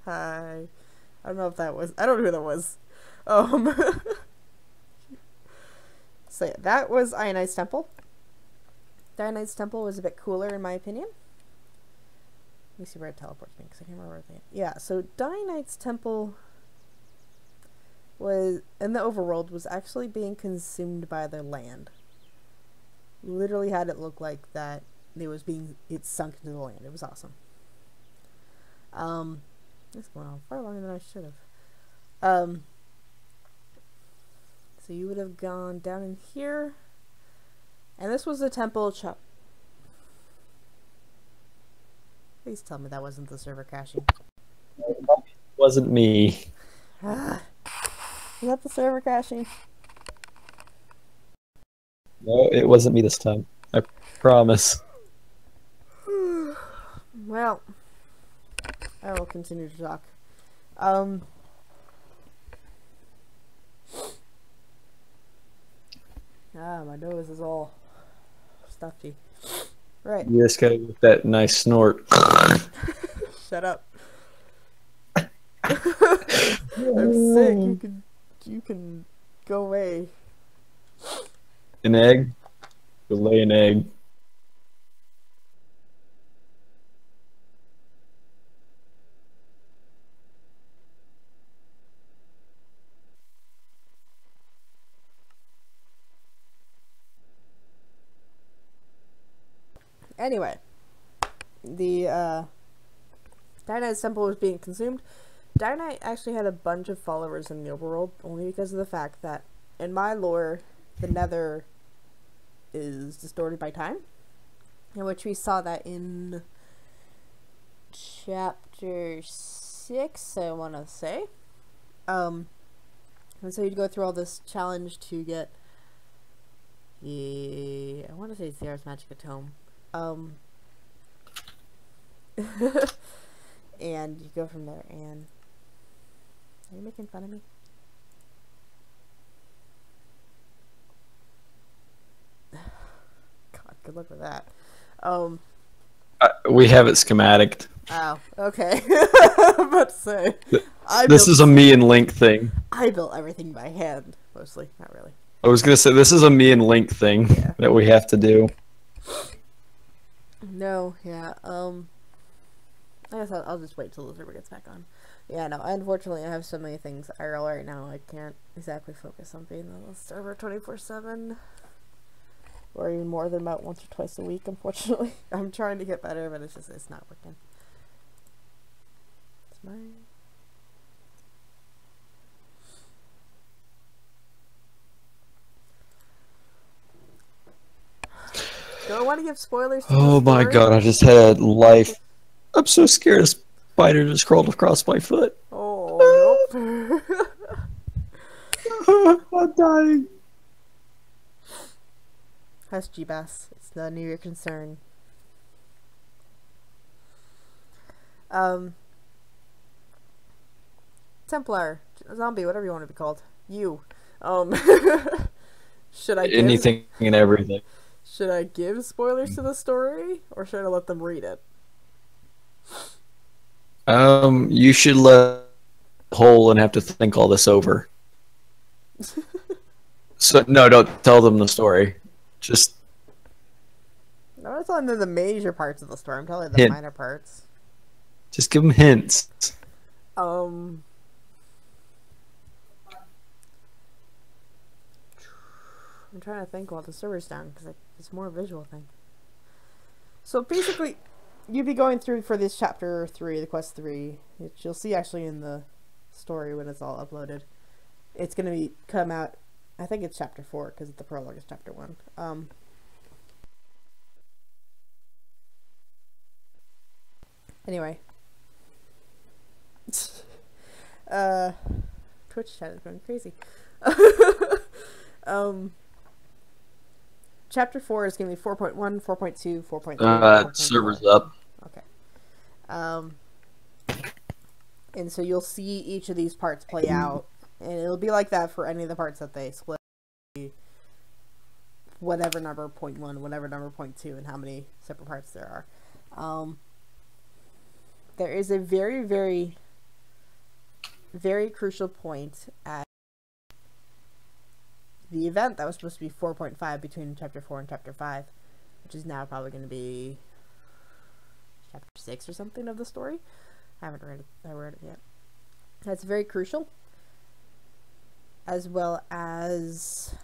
Hi. I don't know if that was. I don't know who that was. So yeah, that was Ionite's Temple. Ionite's Temple was a bit cooler in my opinion. Let me see where it teleports me because I can't remember everything. Yeah, so Ionite's Temple was in the overworld was actually being consumed by their land. Literally had it look like that it sunk into the land. It was awesome. This went on far longer than I should have. So you would have gone down in here, and this was a temple Please tell me that wasn't the server crashing. Wasn't me. Is that the server crashing? No, it wasn't me this time. I promise. Well, I will continue to talk. My nose is all stuffy. Right. You just gotta get that nice snort. Shut up. I'm sick. You can go away. An egg? You'll lay an egg. Anyway, the Dynite Temple was being consumed. Dynite actually had a bunch of followers in the overworld, only because of the fact that, in my lore, the Nether is distorted by time, in which we saw that in chapter 6, I want to say. And so you'd go through all this challenge to get I want to say Zera's Magic Tome. And you go from there, and are you making fun of me? God, good luck with that. We have it schematic. Oh, okay. I'm about to say. This is a me and Link thing. I built everything by hand, mostly. Not really. I was gonna say, this is a me and Link thing that we have to do. No, yeah, I guess I'll just wait till the server gets back on. Yeah, no, unfortunately I have so many things IRL right now, I can't exactly focus on being on the server 24/7. Or even more than about once or twice a week, unfortunately. I'm trying to get better, but it's not working. It's mine. Do I want to give spoilers to Oh my god, I just had life. I'm so scared a spider just crawled across my foot. Oh, nope. I'm dying. Hush, G-Bass. It's none of your concern. Templar, zombie, whatever you want to be called. You. Should I give Anything and everything. should I give spoilers to the story, or should I let them read it? You should let whole and have to think all this over. So no, don't tell them the story. Just I'm not telling them the major parts of the story. I'm telling them the Hint. minor parts. just give them hints. I'm trying to think while the server's down because it's more a visual thing. So basically, you'd be going through for this chapter 3, the quest 3, which you'll see actually in the story when it's all uploaded. It's gonna come out. I think it's chapter 4 because the prologue is chapter 1. Anyway. Twitch chat is going crazy. Chapter 4 is going to be 4.1, 4.2, 4.3. Server's up. Okay. And so you'll see each of these parts play out, and it'll be like that for any of the parts that they split. Whatever number 0.1, whatever number 0.2, and how many separate parts there are. There is a very, very, very crucial point at the event that was supposed to be 4.5 between chapter 4 and chapter 5, which is now probably going to be chapter 6 or something of the story. I haven't read it yet. That's very crucial, as well as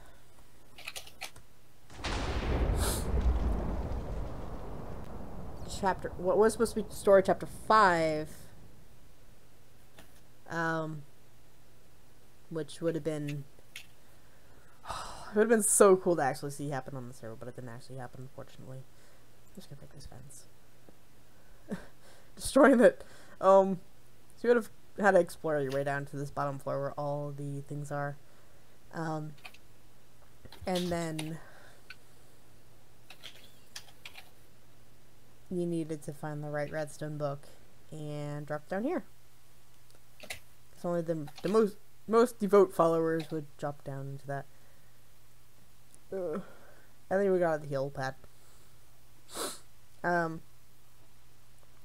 what was supposed to be story chapter 5, which would have been so cool to actually see happen on the server, but it didn't actually happen, unfortunately. I'm just gonna break this fence. Destroying it. So you would have had to explore your way down to this bottom floor where all the things are. And then you needed to find the right redstone book and drop down here. So only the most devout followers would drop down into that. And then we got the heal pad. And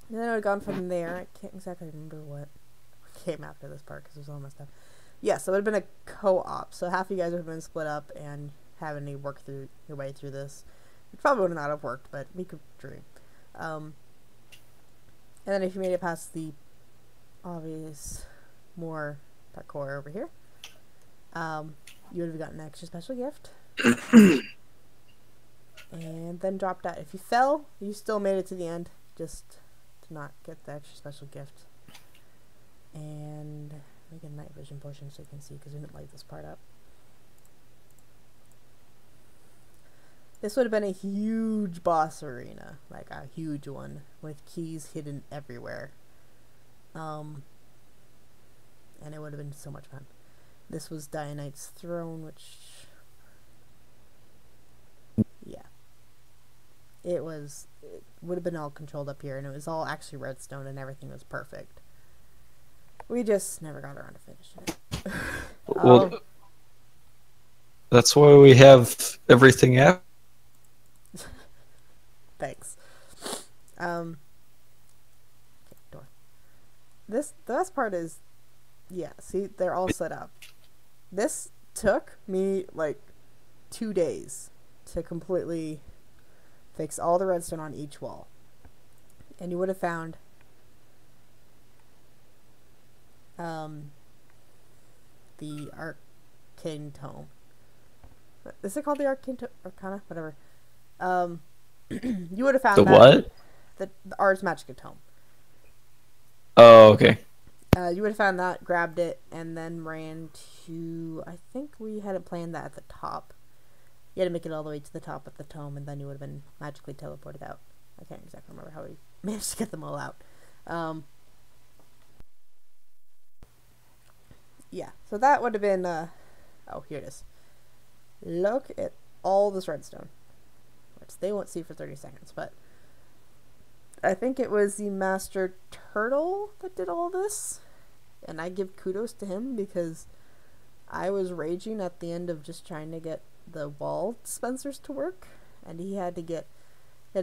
then I would gone from there. I can't exactly remember what came after this part because it was all messed up. Yeah, so it would have been a co-op. So half of you guys would have been split up and having to work through your way through this. It probably would not have worked, but we could dream. And then if you made it past the obvious more parkour over here, you would have gotten an extra special gift. And then dropped out. If you fell, you still made it to the end, just to not get the extra special gift. And make a night vision potion so you can see, because we didn't light this part up. This would have been a huge boss arena, like a huge one, with keys hidden everywhere. And it would have been so much fun. This was Dianite's throne, which, yeah, it would have been all controlled up here, and it was all actually redstone, and everything was perfect. We just never got around to finishing it. Well, that's why we have everything out. Thanks. Okay, door. The best part is, yeah, see, they're all set up. This took me like 2 days to completely fix all the redstone on each wall. And you would have found the Arcane Tome. Is it called the Arcane Tome? Arcana? Whatever. You would have found The what? The Ars Magica Tome. Oh, okay. You would have found that, grabbed it, and then ran to, I think we had it planned that at the top. You had to make it all the way to the top of the tome, and then you would have been magically teleported out. I can't exactly remember how we managed to get them all out. Yeah, so that would have been, oh, here it is. Look at all this redstone. Which they won't see for 30 seconds, but I think it was the Master Turtle that did all this. And I give kudos to him because I was raging at the end of just trying to get the wall dispensers to work, and he had to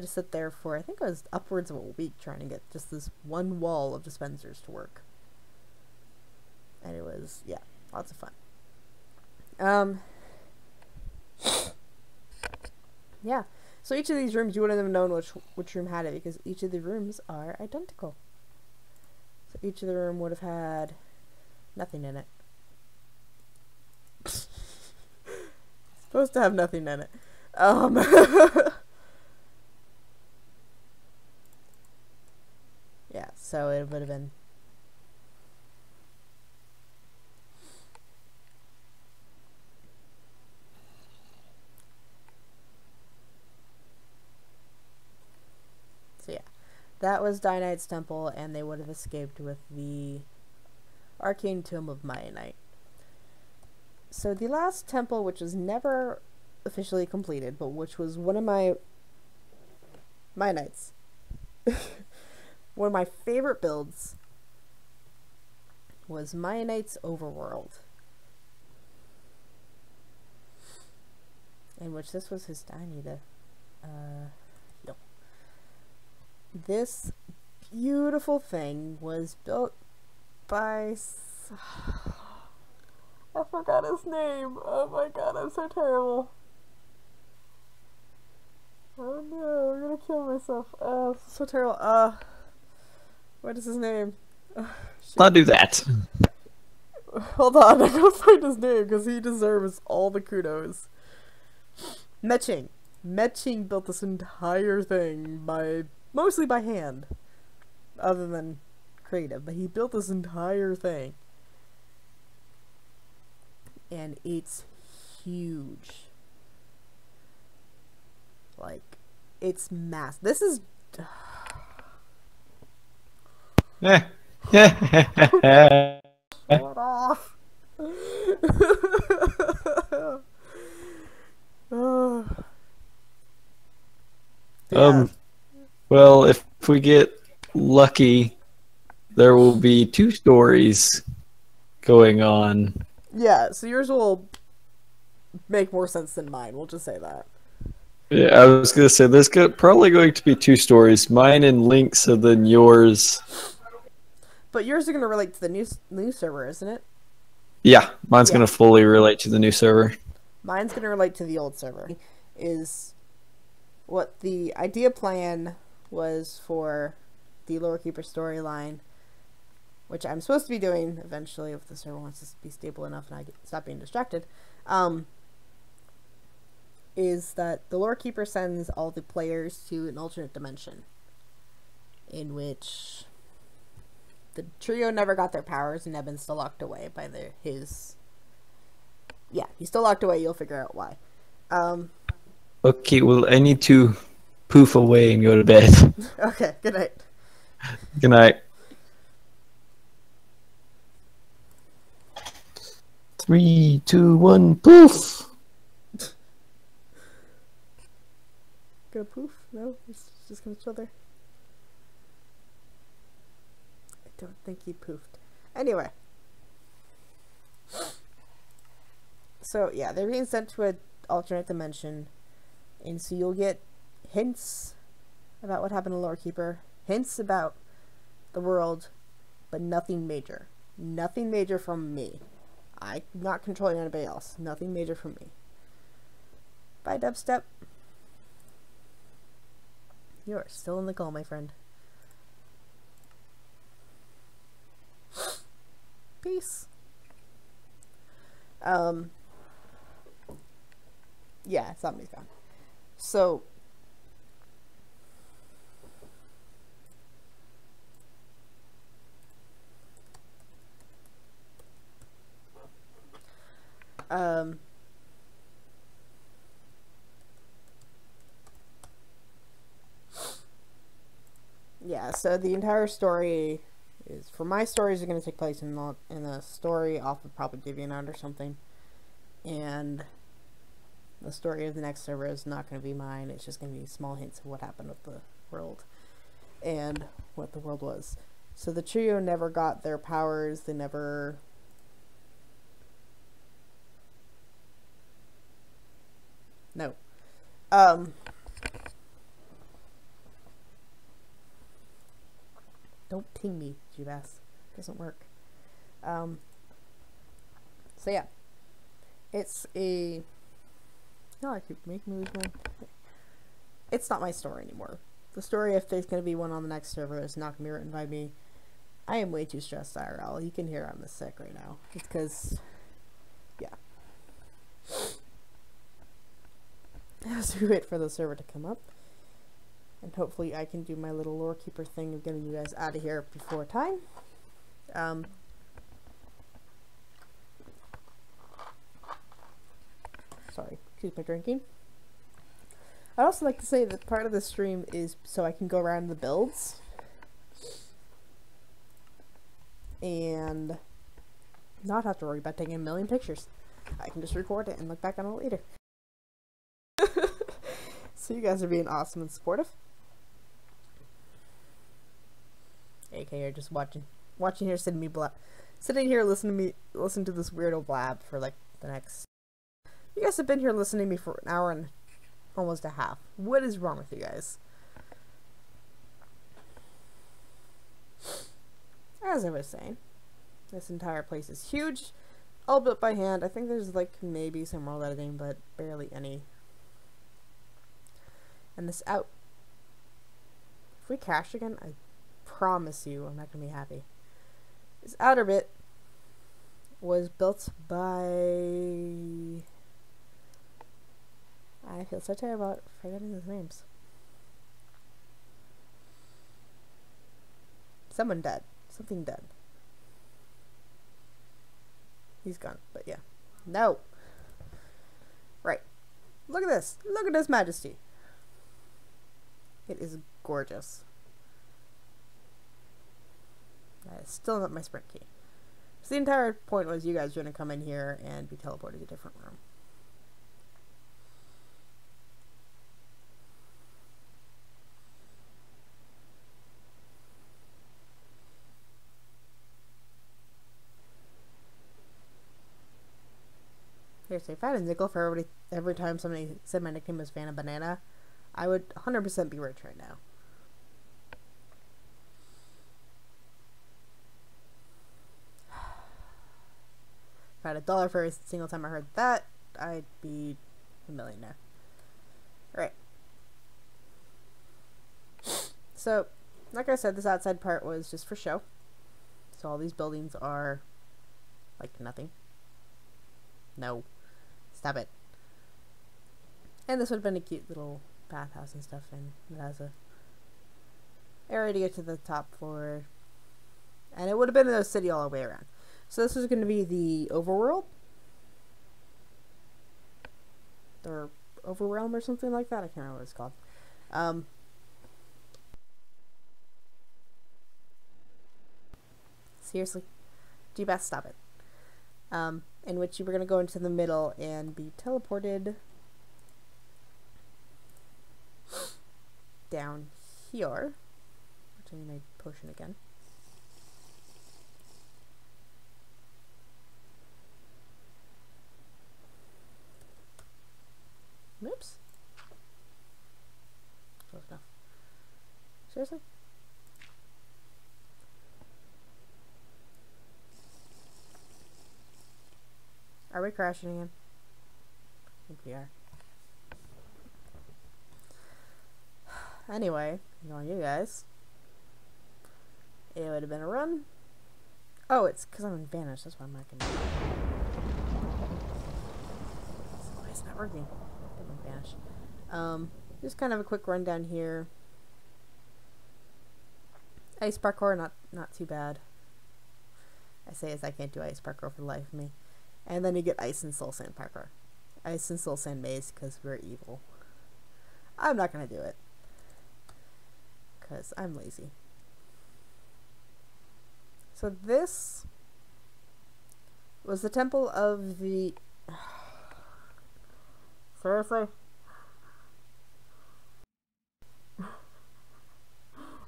sit there for, I think it was upwards of a week trying to get just this one wall of dispensers to work. And it was, yeah, lots of fun. Yeah, so each of these rooms, you wouldn't have known which room had it because each of the rooms are identical. So each of the room would have had nothing in it. Supposed to have nothing in it. Yeah, so it would have been. So yeah, that was Mianite's temple, and they would have escaped with the arcane tomb of Mianite. So the last temple, which was never officially completed, but which was one of my Mianites, one of my favorite builds, was Mianite's Overworld, in which this was his. I need to heal. This beautiful thing was built by. I forgot his name. Oh my god, I'm so terrible. Oh no, I'm gonna kill myself. Oh, so terrible. What is his name? Not do that. Hold on, I gotta find his name because he deserves all the kudos. Metching. Metching built this entire thing mostly by hand, other than creative, but he built this entire thing. And it's huge. Like, it's massive. This is... Yeah. Shut off! Yeah. Well, if we get lucky, there will be 2 stories going on. Yeah, so yours will make more sense than mine, we'll just say that. Yeah, I was going to say, there's probably going to be 2 stories. Mine and Link's, and then yours. But yours are going to relate to the new server, isn't it? Yeah, mine's going to fully relate to the new server. Mine's going to relate to the old server. Is what the idea plan was for the Lore Keeper storyline, which I'm supposed to be doing eventually if the server wants to be stable enough and I stop being distracted, is that the Lore Keeper sends all the players to an alternate dimension in which the trio never got their powers and Nebin's still locked away by his... Yeah, he's still locked away, you'll figure out why. Okay, well, I need to poof away and go to bed. Okay, good night. Good night. 3, 2, 1, poof! Gonna poof? No? He's just gonna chill there? I don't think he poofed. Anyway. So, yeah, they're being sent to an alternate dimension. And so you'll get hints about what happened to Lore Keeper. Hints about the world. But nothing major. Nothing major from me. I'm not controlling anybody else. Nothing major from me. Bye, Dubstep. You are still in the call, my friend. Peace. Yeah, somebody's gone. So, yeah, so the entire story is, for my stories, are going to take place in the story off of probably DeviantArt or something, and the story of the next server is not going to be mine. It's just going to be small hints of what happened with the world and what the world was. So the trio never got their powers. They never... No. Don't ping me, Jubas. Doesn't work. So yeah. It's a... No, I keep making me lose my... It's not my story anymore. The story, if there's going to be one on the next server, is not going to be written by me. I am way too stressed, IRL. You can hear I'm sick right now. It's because... Yeah. As we wait for the server to come up. And hopefully I can do my little lore keeper thing of getting you guys out of here before time. Sorry, excuse my drinking. I'd also like to say that part of the stream is so I can go around the builds. And not have to worry about taking a million pictures. I can just record it and look back on it later. So you guys are being awesome and supportive. AK, you're just watching here, sitting here listening to this weirdo blab for like the next... You guys have been here listening to me for an hour and almost a half. What is wrong with you guys? As I was saying, this entire place is huge, all built by hand. I think there's like maybe some world editing, but barely any. And this out... If we crash again, I promise you I'm not going to be happy. This outer bit was built by... I feel so terrible about forgetting his names. Someone dead. Something dead. He's gone, but yeah. No! Right. Look at this. Look at His Majesty. It is gorgeous. I still not my sprint key. So the entire point was you guys were going to come in here and be teleported to a different room. Seriously, if I had a nickel for every time somebody said my nickname was Vanna Banana, I would 100% be rich right now. If I had $1 for every single time I heard that, I'd be a millionaire. Right. So, like I said, this outside part was just for show. So all these buildings are like nothing. No. Stop it. And this would have been a cute little bathhouse and stuff, and it has a area to get to the top floor. And it would have been in a city all the way around. So this is going to be the overworld. Or overrealm or something like that. I can't remember what it's called. Seriously. G-Bass, stop it. In which you were going to go into the middle and be teleported down here. Which I need my potion again. Oops. Close enough. Seriously? Are we crashing again? I think we are. Anyway, knowing you guys, it would have been a run. Oh, it's because I'm in Vanish. That's why I'm not gonna. Why is it not working? I'm in Vanish. Just kind of a quick run down here. Ice parkour, not too bad. I say as I can't do ice parkour for the life of me. And then you get ice and soul sand parkour. Ice and soul sand maze because we're evil. I'm not gonna do it. Because I'm lazy. So this was the temple of the... Seriously?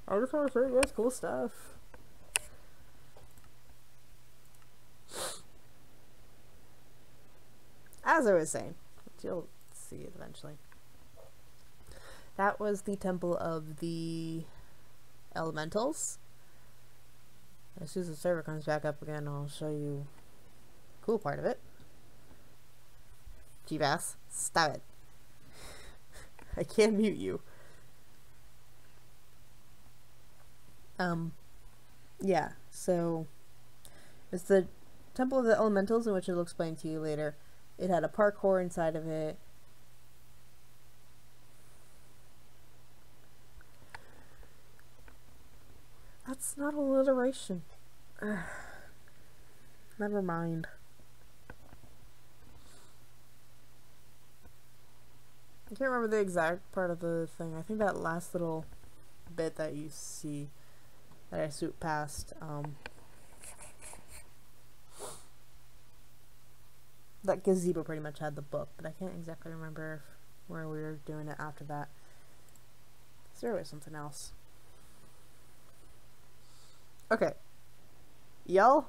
I just want to show you guys cool stuff. as I was saying, which you'll see it eventually. That was the temple of the elementals. As soon as the server comes back up again, I'll show you the cool part of it. G-Bass, stop it. I can't mute you. Yeah, so it's the Temple of the Elementals, in which I'll explain to you later. It had a parkour inside of it. That's not alliteration. Never mind. I can't remember the exact part of the thing. I think that last little bit that you see that I swooped past, that gazebo pretty much had the book, but I can't exactly remember where we were doing it after that. So there was something else. Okay. Y'all,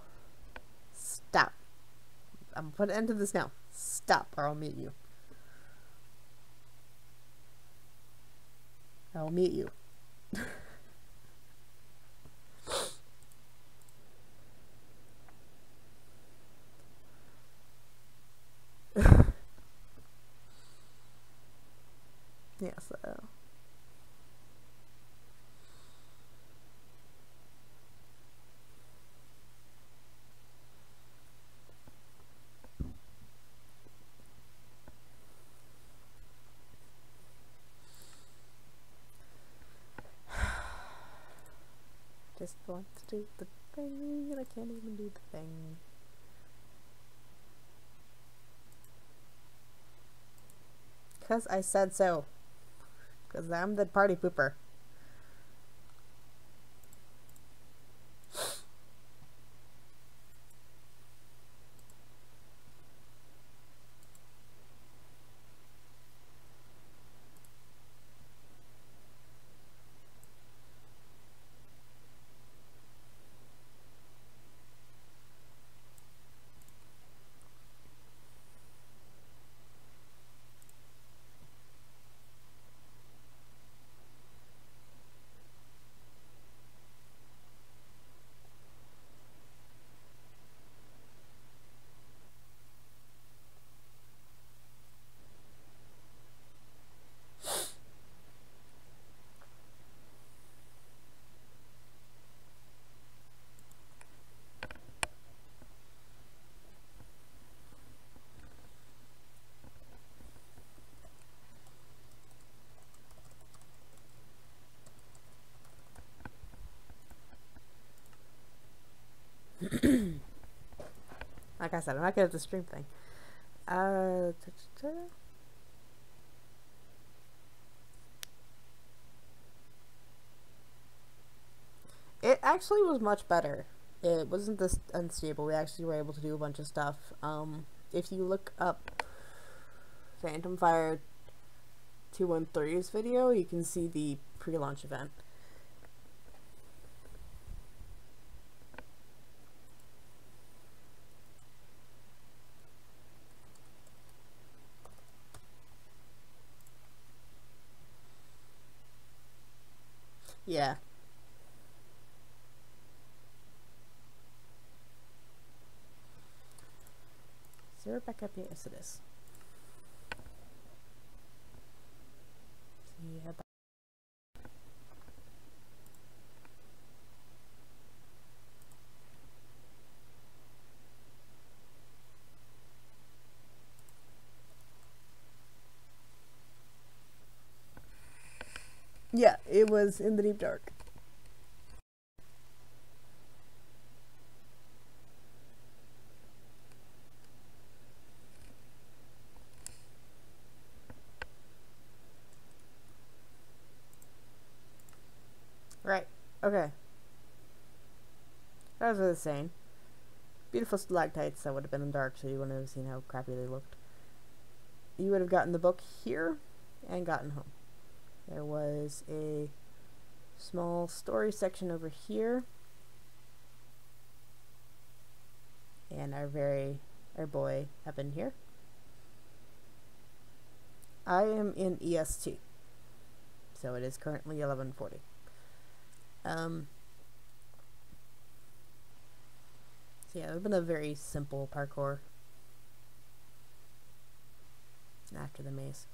stop. I'm gonna put an end to this now. Stop, or I'll mute you. I'll mute you. Yeah, so just want to do the thing and I can't even do the thing. Cause I said so. Cause I'm the party pooper. Like I said, I'm not good at the stream thing. It actually was much better. It wasn't this unstable. We actually were able to do a bunch of stuff. If you look up Phantom Fire 213's video, you can see the pre-launch event. Yeah. Is there back up? Yes, it is. Yeah. Yeah, it was in the deep dark. Right, okay. As I was saying, beautiful stalactites that would have been in the dark, so you wouldn't have seen how crappy they looked. You would have gotten the book here and gotten home. There was a small story section over here, and our boy up in here. I am in EST, so it is currently 11:40. So yeah, it's been a very simple parkour after the maze.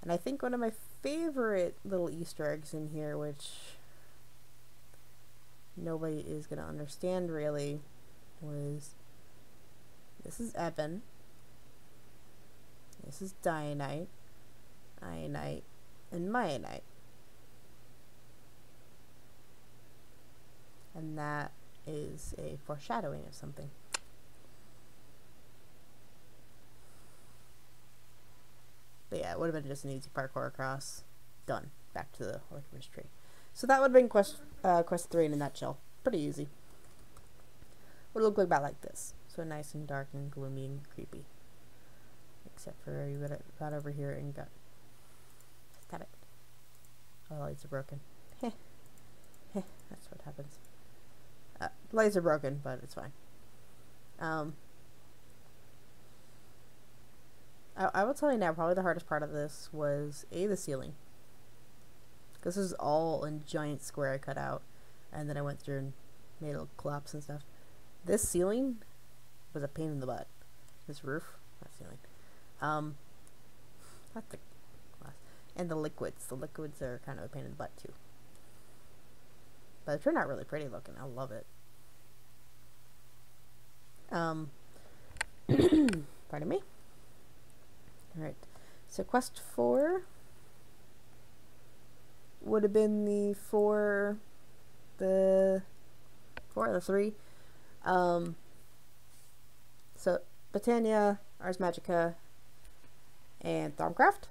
And I think one of my favorite little Easter eggs in here, which nobody is going to understand really, was this is Evan, this is Dianite, Ionite, and Mianite. And that is a foreshadowing of something. But yeah, it would have been just an easy parkour across. Done. Back to the licorice tree. So that would have been quest 3 in a nutshell. Pretty easy. Would look about like this. So nice and dark and gloomy and creepy. Except for you got over here and got... Stab it. Oh, the lights are broken. Heh. Heh. That's what happens. Lights are broken, but it's fine. I will tell you now, probably the hardest part of this was the ceiling. Because this is all in giant square I cut out, and then I went through and made it collapse and stuff. This ceiling was a pain in the butt. This roof, not ceiling. Not the glass. And the liquids. The liquids are kind of a pain in the butt too. But it turned out really pretty looking. I love it. Pardon me. Alright. So quest 4 would have been the 3. So Britannia, Ars Magica, and Thaumcraft.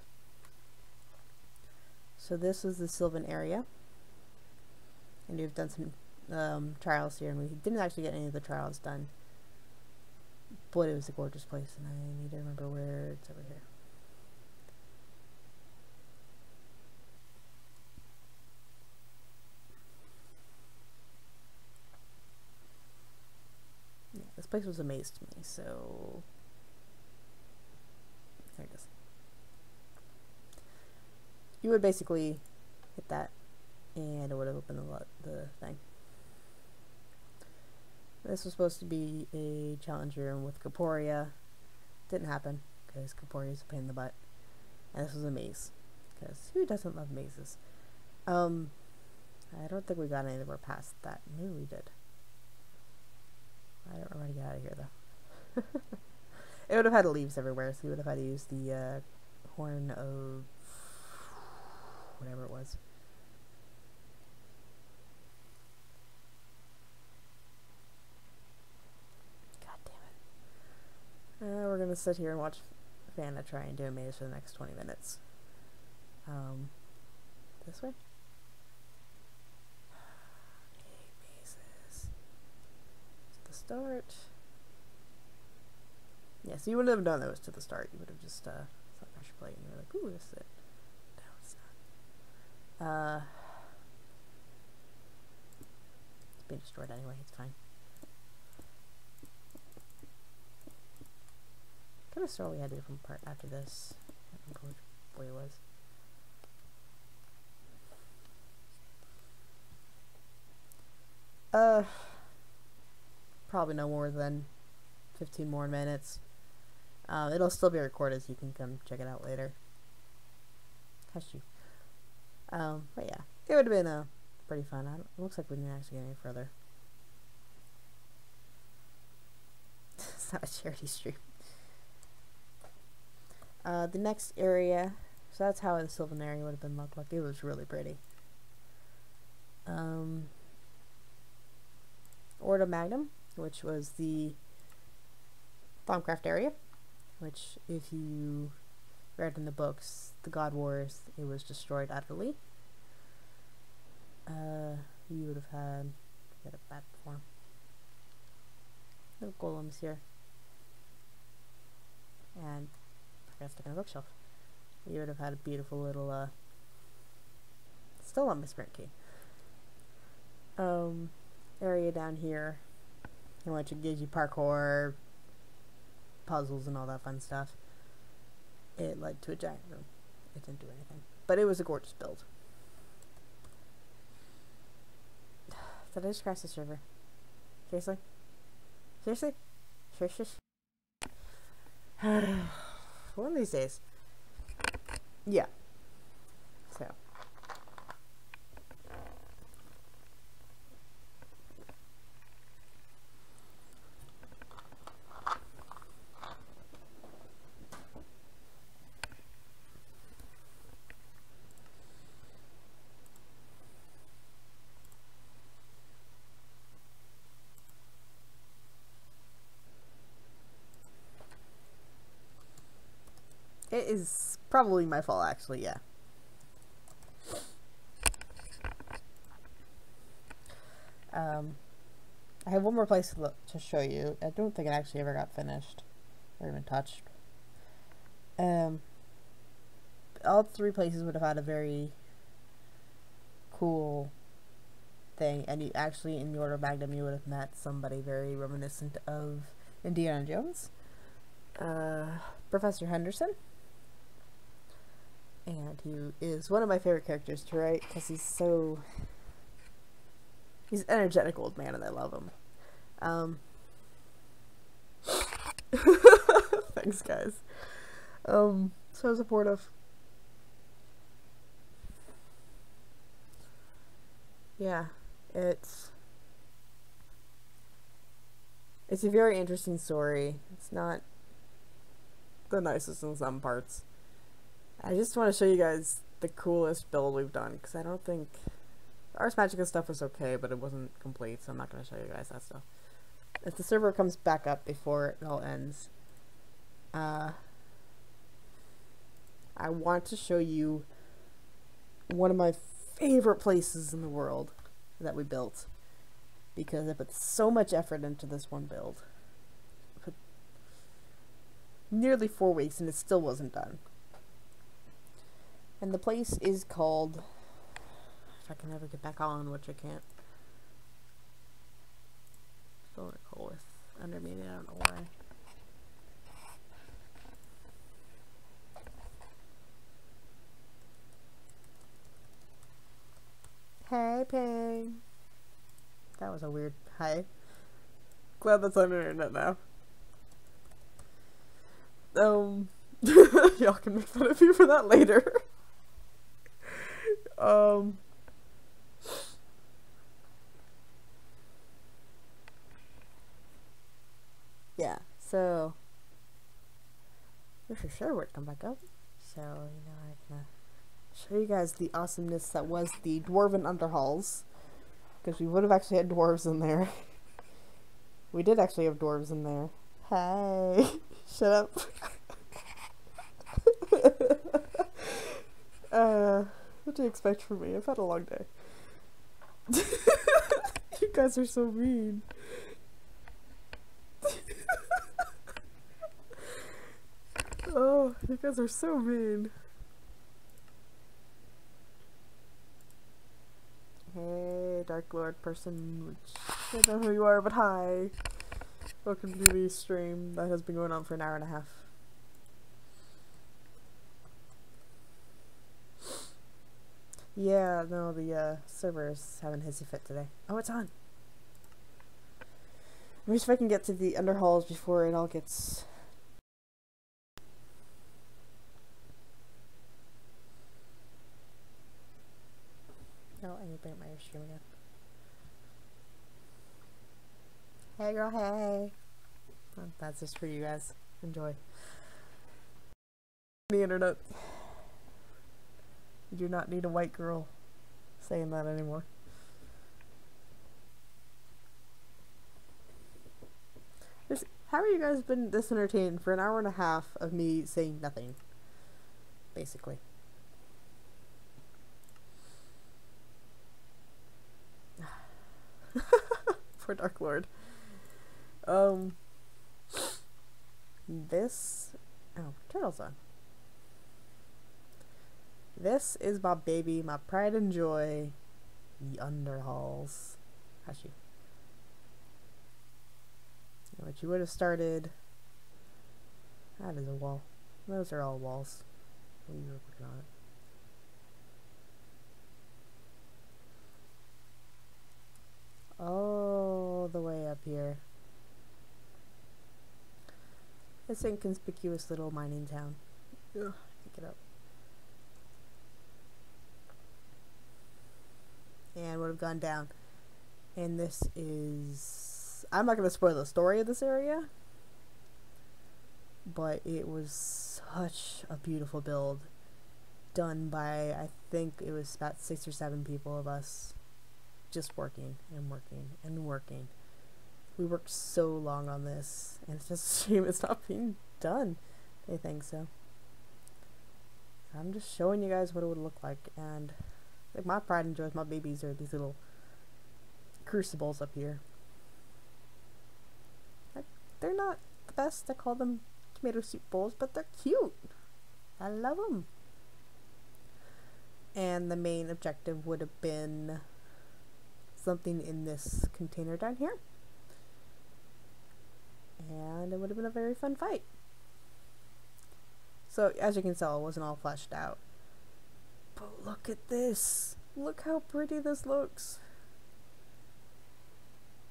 So this is the Sylvan area. And we've done some trials here, and we didn't actually get any of the trials done. But it was a gorgeous place, and I need to remember where it's over here. Yeah, this place was a maze to me, so... There it is. You would basically hit that, and it would have opened the thing. This was supposed to be a challenge room with Corporea. Didn't happen, because Corporea is a pain in the butt. And this was a maze, because who doesn't love mazes? I don't think we got anywhere past that. Maybe we did. I don't remember how to get out of here, though. It would have had leaves everywhere, so we would have had to use the horn of... whatever it was. We're gonna sit here and watch Vanna try and do a maze for the next 20 minutes. This way? Mazes. To the start. Yeah, so you wouldn't have done those to the start. You would have just, saw pressure plate and you were like, ooh, this is it. No, it's not. It's being destroyed anyway, it's fine. Could have sworn we had a different part after this. I don't remember which way it was. Probably no more than 15 more minutes. It'll still be recorded, so you can come check it out later. Hush you. But yeah, it would have been pretty fun. It looks like we didn't actually get any further. It's not a charity stream. The next area, so that's how the Sylvan area would have been looked like. It was really pretty. Ordo Magnum, which was the Thaumcraft area, which if you read in the books, the God Wars, it was destroyed utterly. You would have had, get a bad form. Little golems here. And I got stuck in a bookshelf. You would have had a beautiful little, still on my sprint key. Area down here, in which it gives you parkour, puzzles, and all that fun stuff. It led to a giant room. it didn't do anything. But it was a gorgeous build. Did I just crash the server? Seriously? Seriously? Seriously? One of these days. Yeah. So. It is probably my fault, actually, yeah. I have one more place to look to show you. I don't think it actually ever got finished or even touched. All three places would have had a very cool thing, and you actually, in the Order of Magnum, you would have met somebody very reminiscent of Indiana Jones, Professor Henderson. And he is one of my favorite characters to write because he's an energetic old man, and I love him. Thanks, guys. So supportive. Yeah, it's a very interesting story. It's not the nicest in some parts. I just want to show you guys the coolest build we've done, because I don't think Ars Magica stuff was okay, but it wasn't complete, so I'm not going to show you guys that stuff. If the server comes back up before it all ends, I want to show you one of my favorite places in the world that we built, because I put so much effort into this one build. I put nearly 4 weeks and it still wasn't done. And the place is called, if I can ever get back on, which I can't. Still recall with under me, I don't know why. Hey, Ping. That was a weird hi. Glad that's on the internet now. Y'all can make fun of me for that later. Yeah, so wish sure would come back up. So, I can show you guys the awesomeness that was the Dwarven Underhalls. Because we would have actually had dwarves in there. We did actually have dwarves in there. Hey, shut up. What do you expect from me? I've had a long day. You guys are so mean. Oh, you guys are so mean. Hey, Dark Lord person, which I don't know who you are, but hi. Welcome to the stream that has been going on for an hour and a half. Yeah, no, the server's having a hissy fit today. Oh, it's on! Let me see if I can get to the Underhalls before it all gets... No, I need to bring up my stream again. Hey girl, hey! Well, that's just for you guys. Enjoy. The internet. You do not need a white girl saying that anymore. How have you guys been this entertained for an hour and a half of me saying nothing? Basically. For Dark Lord. This... Oh, turtle's on. This is my baby, my pride and joy, the Underhalls. Actually, what you would have started. That is a wall. Those are all walls. We were working on it. All the way up here. This inconspicuous little mining town. Ugh, pick it up. And would have gone down. And this is... I'm not going to spoil the story of this area. But it was such a beautiful build. Done by, I think it was about 6 or 7 people of us. Just working and working and working. We worked so long on this. And it's just a shame it's not being done. They think so. I'm just showing you guys what it would look like. And like my pride and joy of my babies are these little crucibles up here. Like, they're not the best. I call them tomato soup bowls, but they're cute. I love them. And the main objective would have been something in this container down here. And it would have been a very fun fight. So, as you can tell, it wasn't all fleshed out. But look at this. Look how pretty this looks.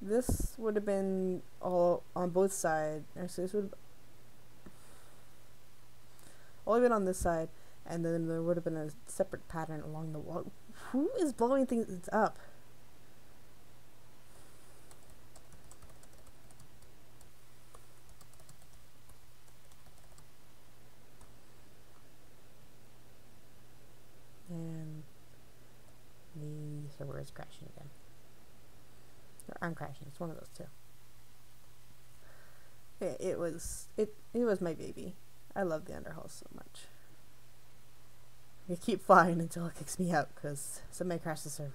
This would have been all on both sides. Actually, this would have all been on this side. And then there would have been a separate pattern along the wall. Who is blowing things up? And the server is crashing again. Or I'm crashing. It's one of those two. Yeah, it was my baby. I love the Underhull so much. I keep flying until it kicks me out because somebody crashed the server.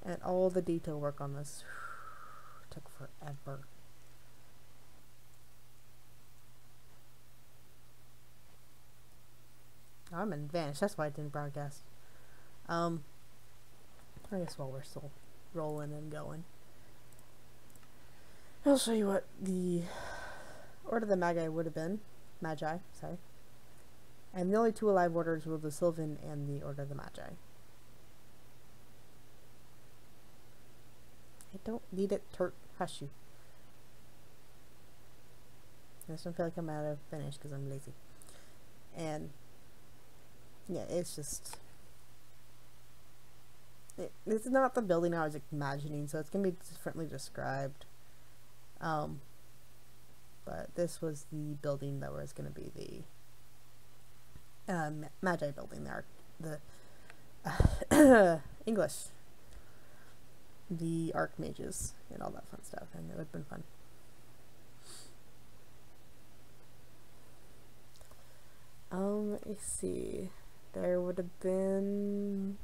And all the detail work on this took forever. I'm in Vanish, that's why I didn't broadcast. I guess while we're still rolling and going, I'll show you what the Order of the Magi would have been. Magi, sorry. And the only 2 alive orders were the Sylvan and the Order of the Magi. I don't need it, Turt. Hush you. I just don't feel like I'm out of finish because I'm lazy. And yeah, it's just... It's not the building I was imagining, so it's going to be differently described. But this was the building that was going to be the Magi building, the English, the Archmages, and all that fun stuff, and it would have been fun. Let me see. There would have been...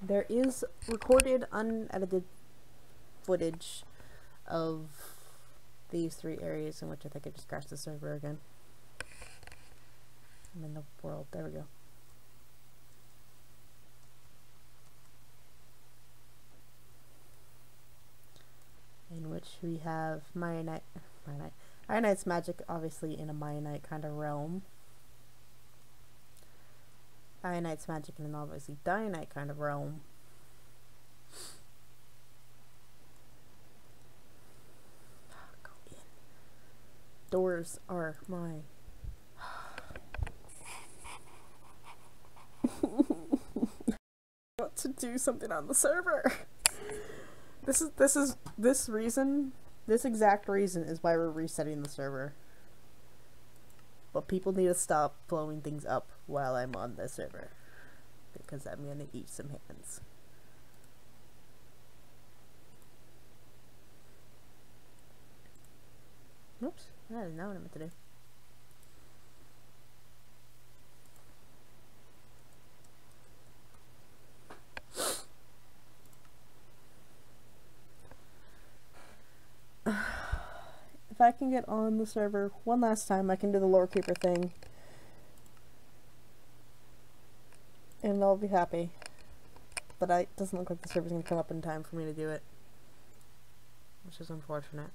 There is recorded, unedited footage of these 3 areas in which I think I just crashed the server again. I'm in the world. There we go. In which we have Mianite's magic, obviously in a Mianite kind of realm. Mianite's magic in an obviously Dianite kind of realm. Go in. Doors are my... Got to do something on the server. This exact reason is why we're resetting the server. But people need to stop blowing things up while I'm on the server, because I'm gonna eat some hands. Oops, that is not what I meant to do. If I can get on the server one last time, I can do the lore keeper thing And I'll be happy. But it doesn't look like the server's gonna come up in time for me to do it. Which is unfortunate.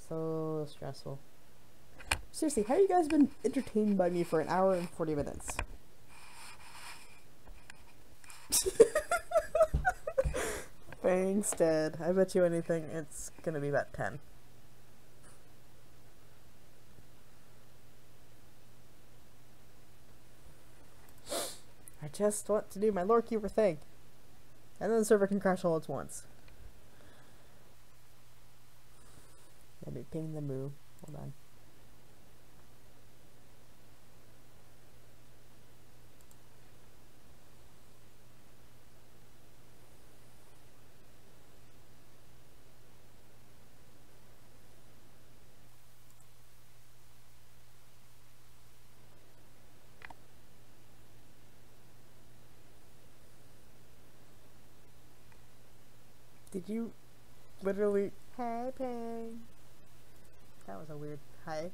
So stressful. Seriously, how you guys been entertained by me for an hour and 40 minutes? Thanks, Dad. I bet you anything it's gonna be about 10. I just want to do my lore keeper thing. And then the server can crash all at once. Let me ping the moo. Hold on. Did you literally... Hey, ping. That was a weird hi.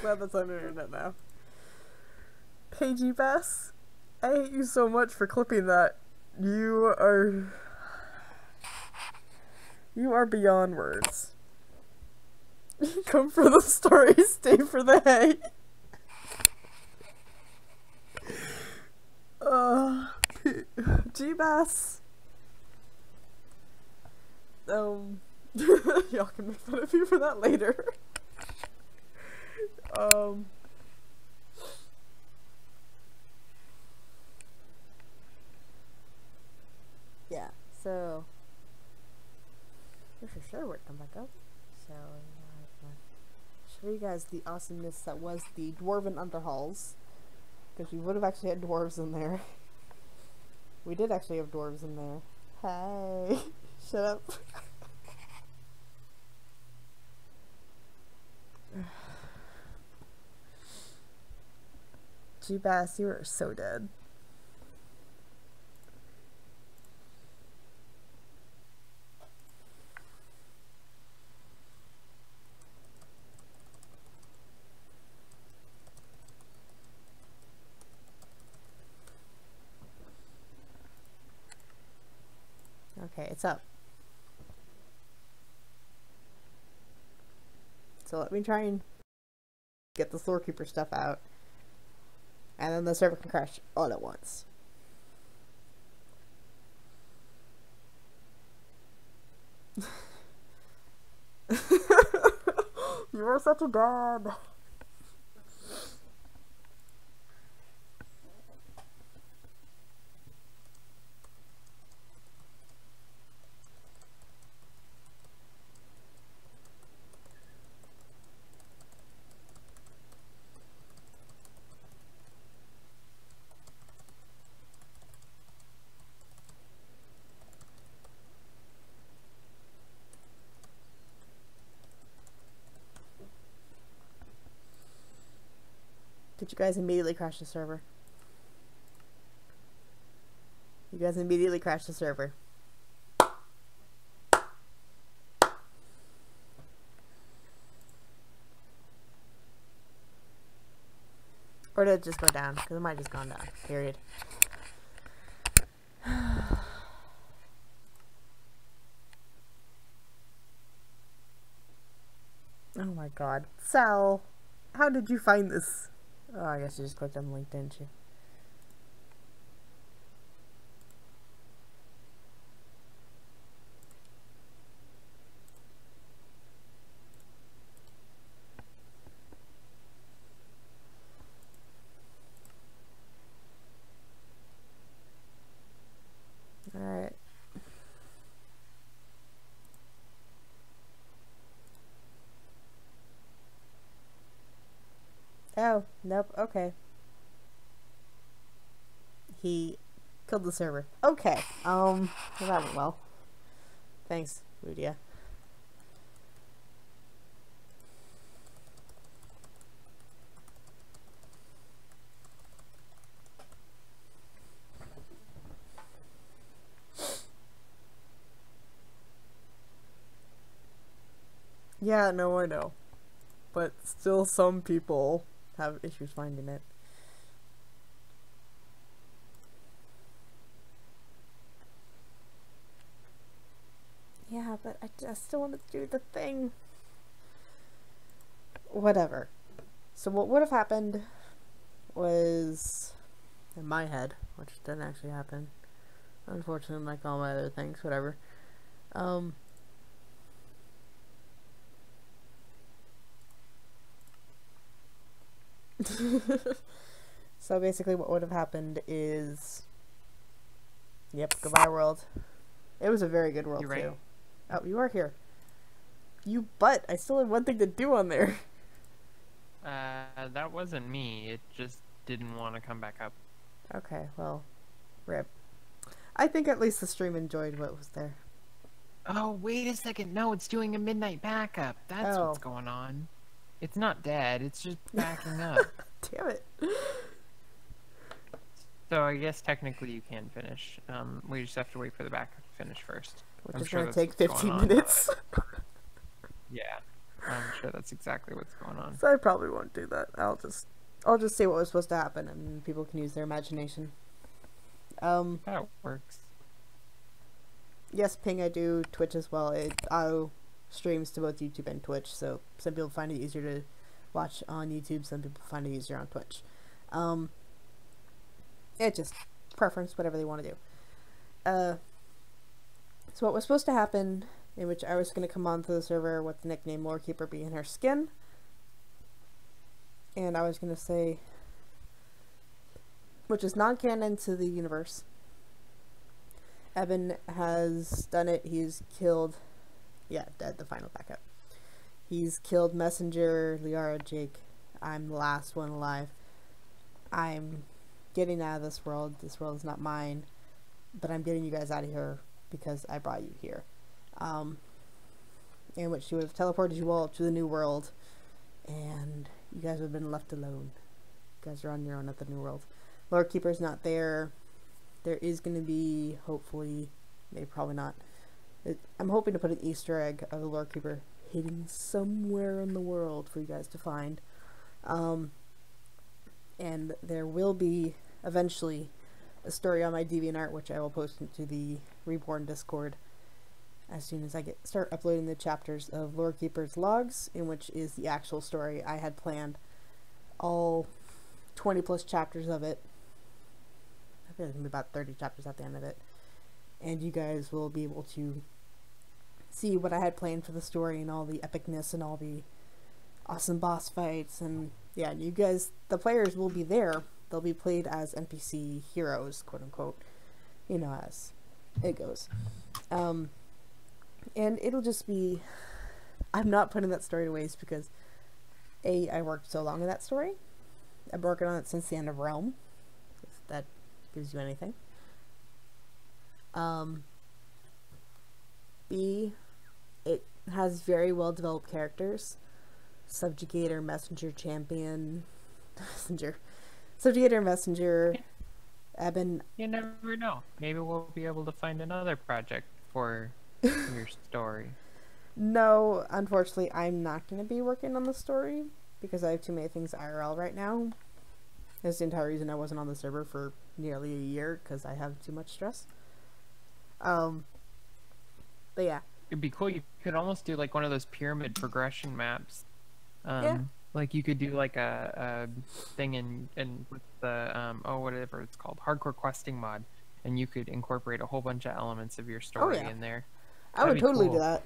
Glad that's on the internet now. Hey, G-Bass. I hate you so much for clipping that. You are beyond words. Come for the story, stay for the hay. G-Bass. Y'all can make fun of me for that later. Yeah, so for sure we're come back up. So show you guys the awesomeness that was the dwarven underhalls, because we would have actually had dwarves in there. We did actually have dwarves in there. Hey, shut up. G-Bass, you are so dead. Okay, it's up. So let me try and get the storekeeper stuff out. And then the server can crash all at once. You are such a dad. Did you guys immediately crash the server? You guys immediately crashed the server. Or did it just go down? Because it might have just gone down. Period. Oh my god. Sal, how did you find this? Oh, I guess you just clicked on the link, didn't you? Alright. Oh, nope, okay. He killed the server. Okay, well, that went well. Thanks, Ludia. Yeah, no, I know. But still some people have issues finding it. Yeah, but I just still want to do the thing. Whatever. So what would have happened was, in my head, which didn't actually happen, unfortunately, like all my other things, whatever. So basically what would have happened is, yep, goodbye world. It was a very good world, Right. too. Oh, you are here. You butt! I still had one thing to do on there. That wasn't me. It just didn't want to come back up. Okay, well, rip. I think at least the stream enjoyed what was there. Oh, wait a second. No, it's doing a midnight backup. That's Oh. what's going on. It's not dead. It's just backing up. Damn it. So I guess technically you can finish. We just have to wait for the backup to finish first. Which I'm is sure gonna that's take what's 15 going on. minutes. Yeah, I'm sure that's exactly what's going on. So I probably won't do that. I'll just say what was supposed to happen and people can use their imagination. That works. Yes, Ping, I do Twitch as well. It auto streams to both YouTube and Twitch, so some people find it easier to watch on YouTube, some people find it easier on Twitch. It just preference, whatever they want to do. So what was supposed to happen, in which I was going to come onto the server with the nickname Lorekeeper being her skin, and I was going to say, which is non-canon to the universe. Eben has done it. He's killed, yeah, dead, the final backup. He's killed Messenger, Liara, Jake. I'm the last one alive. I'm getting out of this world. This world is not mine, but I'm getting you guys out of here because I brought you here. In which she would have teleported you all to the new world, and you guys would have been left alone. You guys are on your own at the new world. Lord Keeper's not there. There is going to be, hopefully, maybe probably not. I'm hoping to put an Easter egg of the Lord Keeper hidden somewhere in the world for you guys to find. And there will be, eventually, a story on my DeviantArt, which I will post into the Reborn Discord as soon as I start uploading the chapters of Lord Keeper's logs, in which is the actual story I had planned. All 20 plus chapters of it. I feel like there's about 30 chapters at the end of it. And you guys will be able to see what I had planned for the story and all the epicness and all the awesome boss fights. And yeah, you guys, the players will be there. They'll be played as NPC heroes, quote unquote. You know, as it goes. And it'll just be, I'm not putting that story to waste because A, I worked so long on that story. I've been working on it since the end of Realm. If that gives you anything. B, it has very well developed characters. Subjugator, Messenger, Champion, Subjugator, Messenger, Eben. You never know. Maybe we'll be able to find another project for your story. No, unfortunately, I'm not going to be working on the story because I have too many things IRL right now. That's the entire reason I wasn't on the server for nearly a year, because I have too much stress. But yeah. It'd be cool. You could almost do like one of those pyramid progression maps. Yeah. Like you could do like a thing in with the whatever it's called, hardcore questing mod, and you could incorporate a whole bunch of elements of your story in there. I would That'd be totally cool. do that.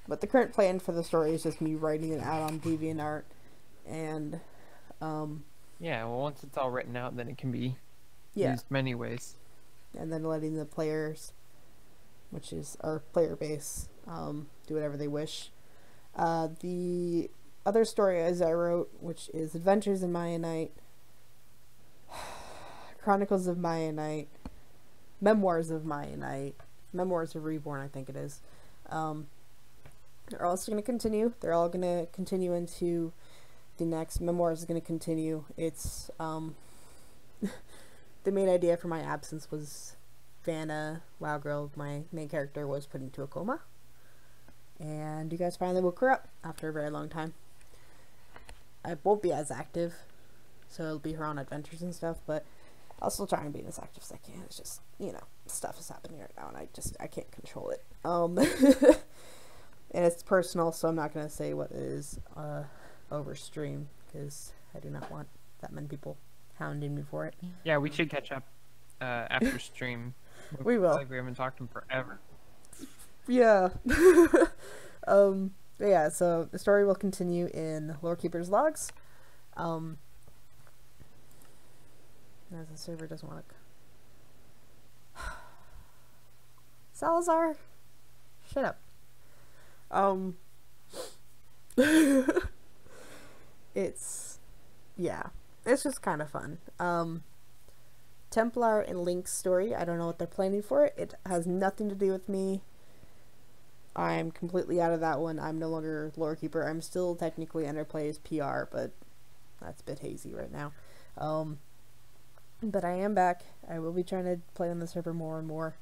But the current plan for the story is just me writing it out on DeviantArt, and yeah, well, once it's all written out, then it can be used many ways. And then letting the players, which is our player base, do whatever they wish. The other story as I wrote, which is Adventures in Mianite, Chronicles of Mianite, Memoirs of Mianite, Memoirs of Reborn, I think it is. They're also going to continue. They're all going to continue into the next. Memoirs is going to continue. It's, the main idea for my absence was Vanna, WoW Girl, my main character, was put into a coma. and you guys finally woke her up after a very long time. I won't be as active, so it'll be her own adventures and stuff, but I'll still try and be as active as I can. It's just, you know, stuff is happening right now, and I can't control it. And it's personal, so I'm not going to say what it is over stream, because I do not want that many people hounding me for it. Yeah, we should catch up after stream. We will. Like we haven't talked in forever. Yeah. Yeah, so the story will continue in Lorekeeper's Logs. As the server doesn't want to... Salazar? Shut up. It's... yeah. It's just kind of fun. Templar and Link's story, I don't know what they're planning for it. It has nothing to do with me. I'm completely out of that one. I'm no longer Lorekeeper. I'm still technically Enterplay as PR, but that's a bit hazy right now. But I am back. I will be trying to play on the server more and more.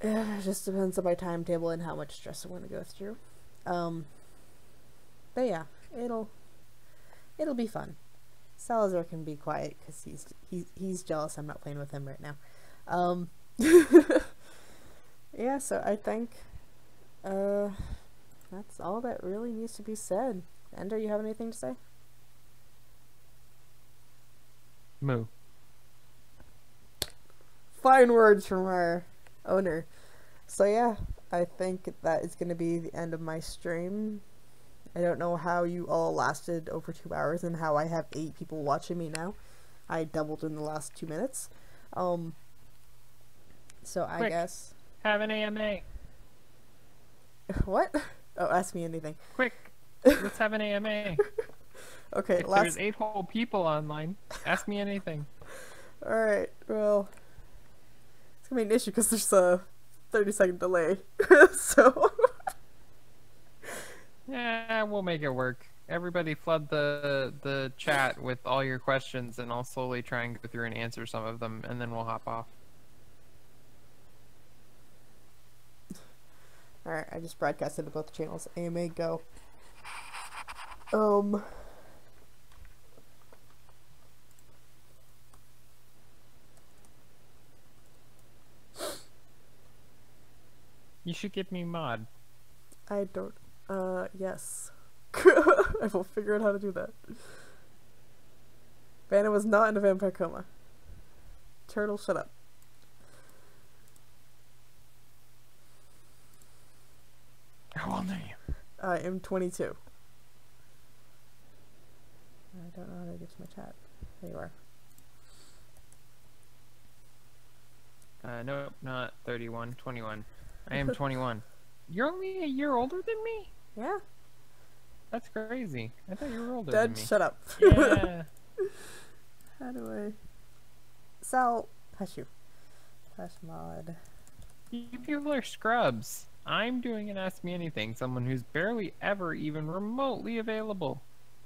It just depends on my timetable and how much stress I want to go through. But yeah, it'll be fun. Salazar can be quiet because he's jealous I'm not playing with him right now. Yeah, so I think that's all that really needs to be said. Ender, you have anything to say? Moo. Fine words from our owner. So yeah, I think that is going to be the end of my stream. I don't know how you all lasted over 2 hours and how I have 8 people watching me now. I doubled in the last 2 minutes. So I Quick, guess... have an AMA. What? Oh, ask me anything. Quick, let's have an AMA. Okay, If there's 8 whole people online, ask me anything. Alright, well... It's gonna be an issue because there's a 30-second delay. So... Yeah, we'll make it work. Everybody flood the chat with all your questions, and I'll slowly try and go through and answer some of them, and then we'll hop off. Alright, I just broadcasted to both channels. AMA, go. You should give me mod. I don't... yes. I will figure out how to do that. Vanna was not in a vampire coma. Turtle, shut up. How old are you? I am 22. I don't know how to get to my chat. There you are. Nope, not 31, 21. I am 21. You're only a year older than me? Yeah. That's crazy. I thought you were older Dead, than me. shut up. Yeah. How do I... Sal, hush you. Hush mod. You people are scrubs. I'm doing an Ask Me Anything, someone who's barely ever even remotely available.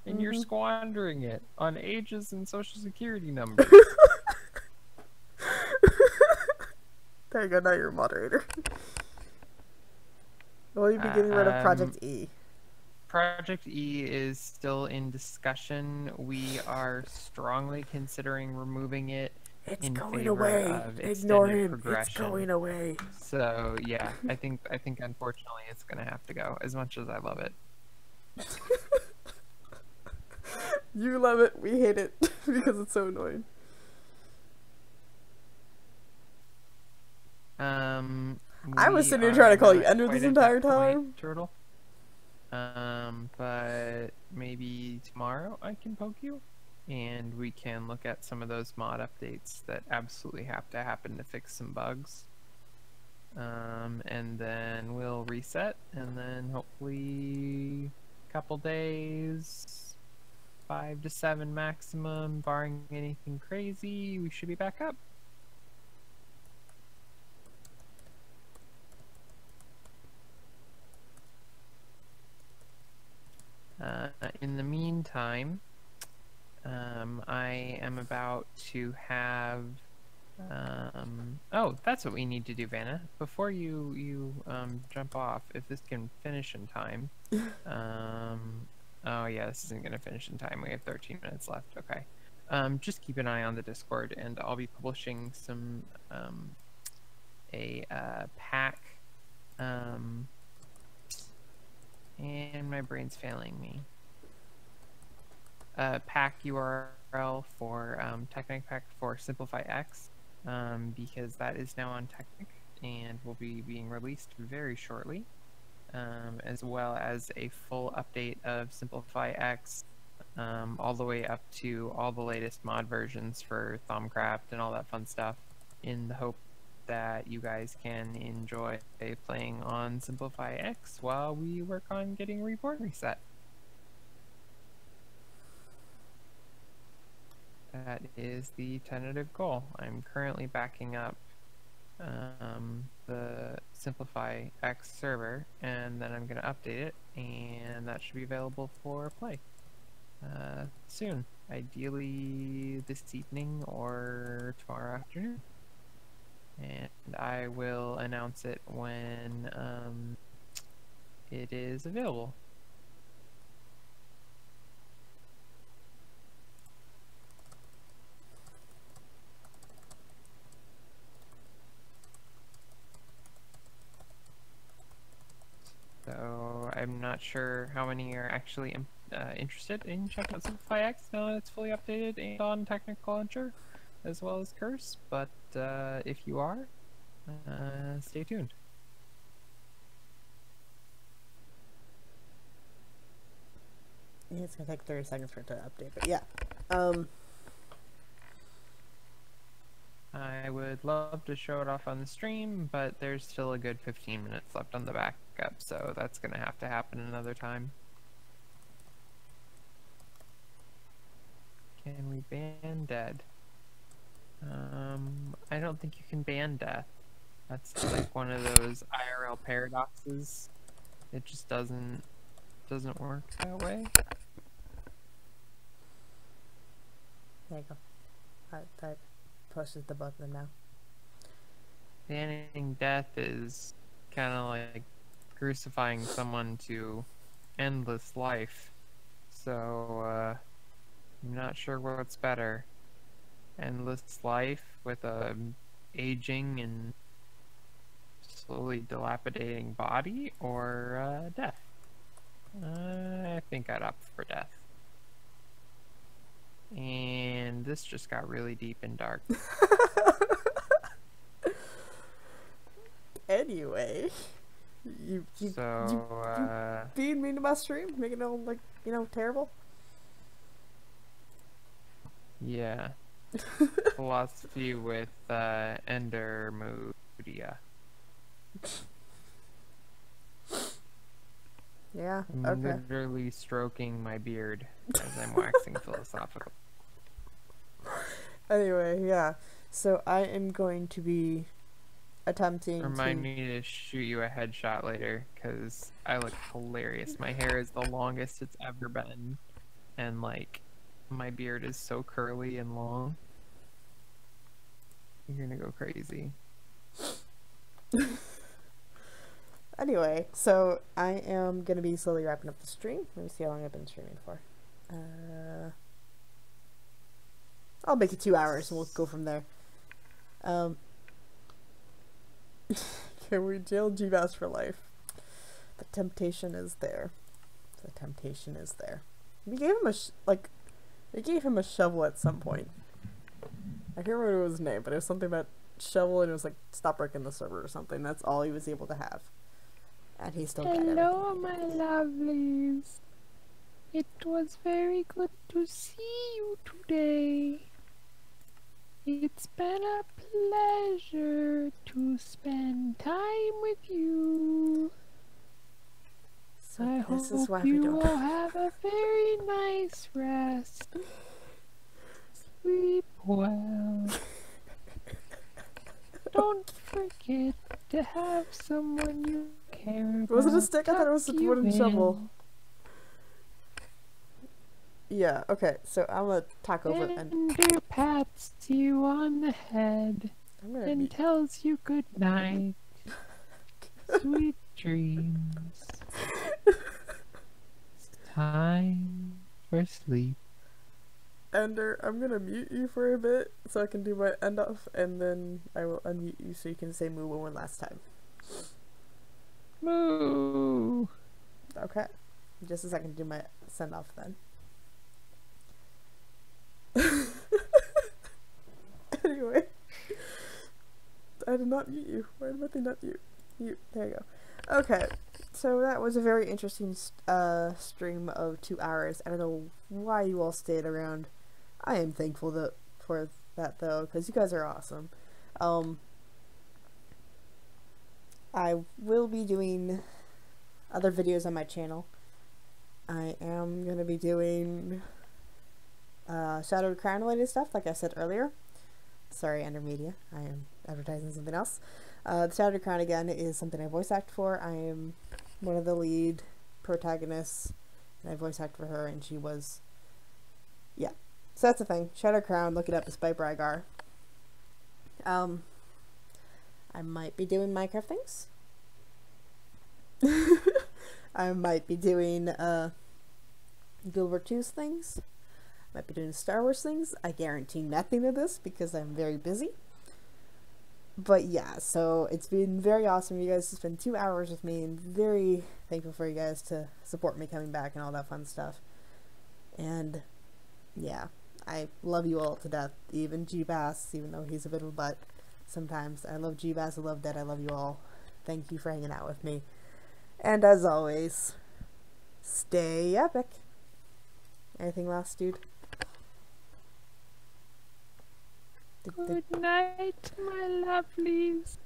And you're squandering it on ages and social security numbers. There you go, now you're a moderator. Will you be getting rid of Project E? Project E is still in discussion. We are strongly considering removing it. It's in going favor away. of Ignore extended him. progression. It's going away. So yeah, I think unfortunately it's gonna have to go. As much as I love it. You love it. We hate it because it's so annoying. I was sitting here trying to call you Ender this entire time. Turtle. But maybe tomorrow I can poke you, and we can look at some of those mod updates that absolutely have to happen to fix some bugs. And then we'll reset, and then hopefully a couple days, 5 to 7 maximum, barring anything crazy, we should be back up. In the meantime, I am about to have Oh, that's what we need to do, Vanna. Before you jump off, if this can finish in time. Oh yeah, this isn't gonna finish in time. We have 13 minutes left. Okay. Just keep an eye on the Discord, and I'll be publishing some pack. And my brain's failing me. Pack URL for Technic Pack for Simplify X, because that is now on Technic and will be being released very shortly, as well as a full update of Simplify X, all the way up to all the latest mod versions for Thumbcraft and all that fun stuff, in the hope that you guys can enjoy playing on Simplify X while we work on getting Reborn reset. That is the tentative goal. I'm currently backing up the Simplify X server, and then I'm going to update it, and that should be available for play soon. Ideally this evening or tomorrow afternoon. And I will announce it when it is available. So I'm not sure how many are actually interested in checking out Simplify X now that it's fully updated and on Technical Launcher, as well as Curse, but if you are, stay tuned. Yeah, it's gonna take 30 seconds for it to update, but yeah. I would love to show it off on the stream, but there's still a good 15 minutes left on the backup, so that's gonna have to happen another time. Can we ban dead? I don't think you can ban death. That's like one of those IRL paradoxes. It just doesn't work that way. There you go. That pushes the button now. Banning death is kind of like crucifying someone to endless life. So, I'm not sure what's better. Endless life with a aging and slowly dilapidating body, or death. I think I'd opt for death. And this just got really deep and dark. Anyway, you being mean to my stream, making it all like, you know, terrible. Yeah. Philosophy with Ender Moodia. Yeah, I'm okay. literally stroking my beard as I'm waxing philosophical. Anyway, yeah. So I am going to be attempting Remind me to shoot you a headshot later, because I look hilarious. My hair is the longest it's ever been, and like, my beard is so curly and long. You're gonna go crazy. Anyway, so I am gonna be slowly wrapping up the stream. Let me see how long I've been streaming for. I'll make it 2 hours and we'll go from there. Can we jail GBAS for life? The temptation is there. The temptation is there. We gave him they gave him a shovel at some point. I can't remember his name, but it was something about shovel, and it was like, stop breaking the server or something. That's all he was able to have. And he still got everything. Hello, my lovelies. It was very good to see you today. It's been a pleasure to spend time with you. So I this is why hope we you don't will have a very nice rest. Sleep well. Don't forget to have someone you care about. Was it a stick? I thought it was a wooden shovel. Yeah, okay, so I'm gonna talk over and Ender pats you you on the head I'm gonna and tells you good night. Sweet dreams. It's time for sleep. Ender, I'm gonna mute you for a bit so I can do my end off, and then I will unmute you so you can say moo one last time. Moo. Okay. Just a second to do my send off then. Anyway. I did not mute you. Why did they not mute? You. There you go. Okay. So that was a very interesting stream of 2 hours. I don't know why you all stayed around. I am thankful for that though, because you guys are awesome. I will be doing other videos on my channel. I am going to be doing Shadowed Crown related stuff, like I said earlier. Sorry, Ender Media. I am advertising something else. The Shadowed Crown, again, is something I voice act for. I am one of the lead protagonists, and I voice act for her, and she was... Yeah. So that's the thing. Shadowed Crown, look it up, it's by Brygar. I might be doing Minecraft things. I might be doing Guild Wars 2's things. Might be doing Star Wars things. I guarantee nothing of this because I'm very busy. But yeah, so it's been very awesome. You guys to spend 2 hours with me, and very thankful for you guys to support me coming back and all that fun stuff. And yeah, I love you all to death. Even G-Bass, even though he's a bit of a butt sometimes. I love G-Bass, I love Dead, I love you all. Thank you for hanging out with me. And as always, stay epic. Anything last, dude? Good night, my lovelies.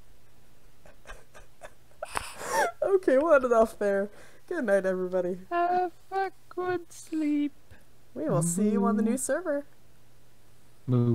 Okay, well, enough there. Good night, everybody. Have a good sleep. We will see you on the new server. Moo.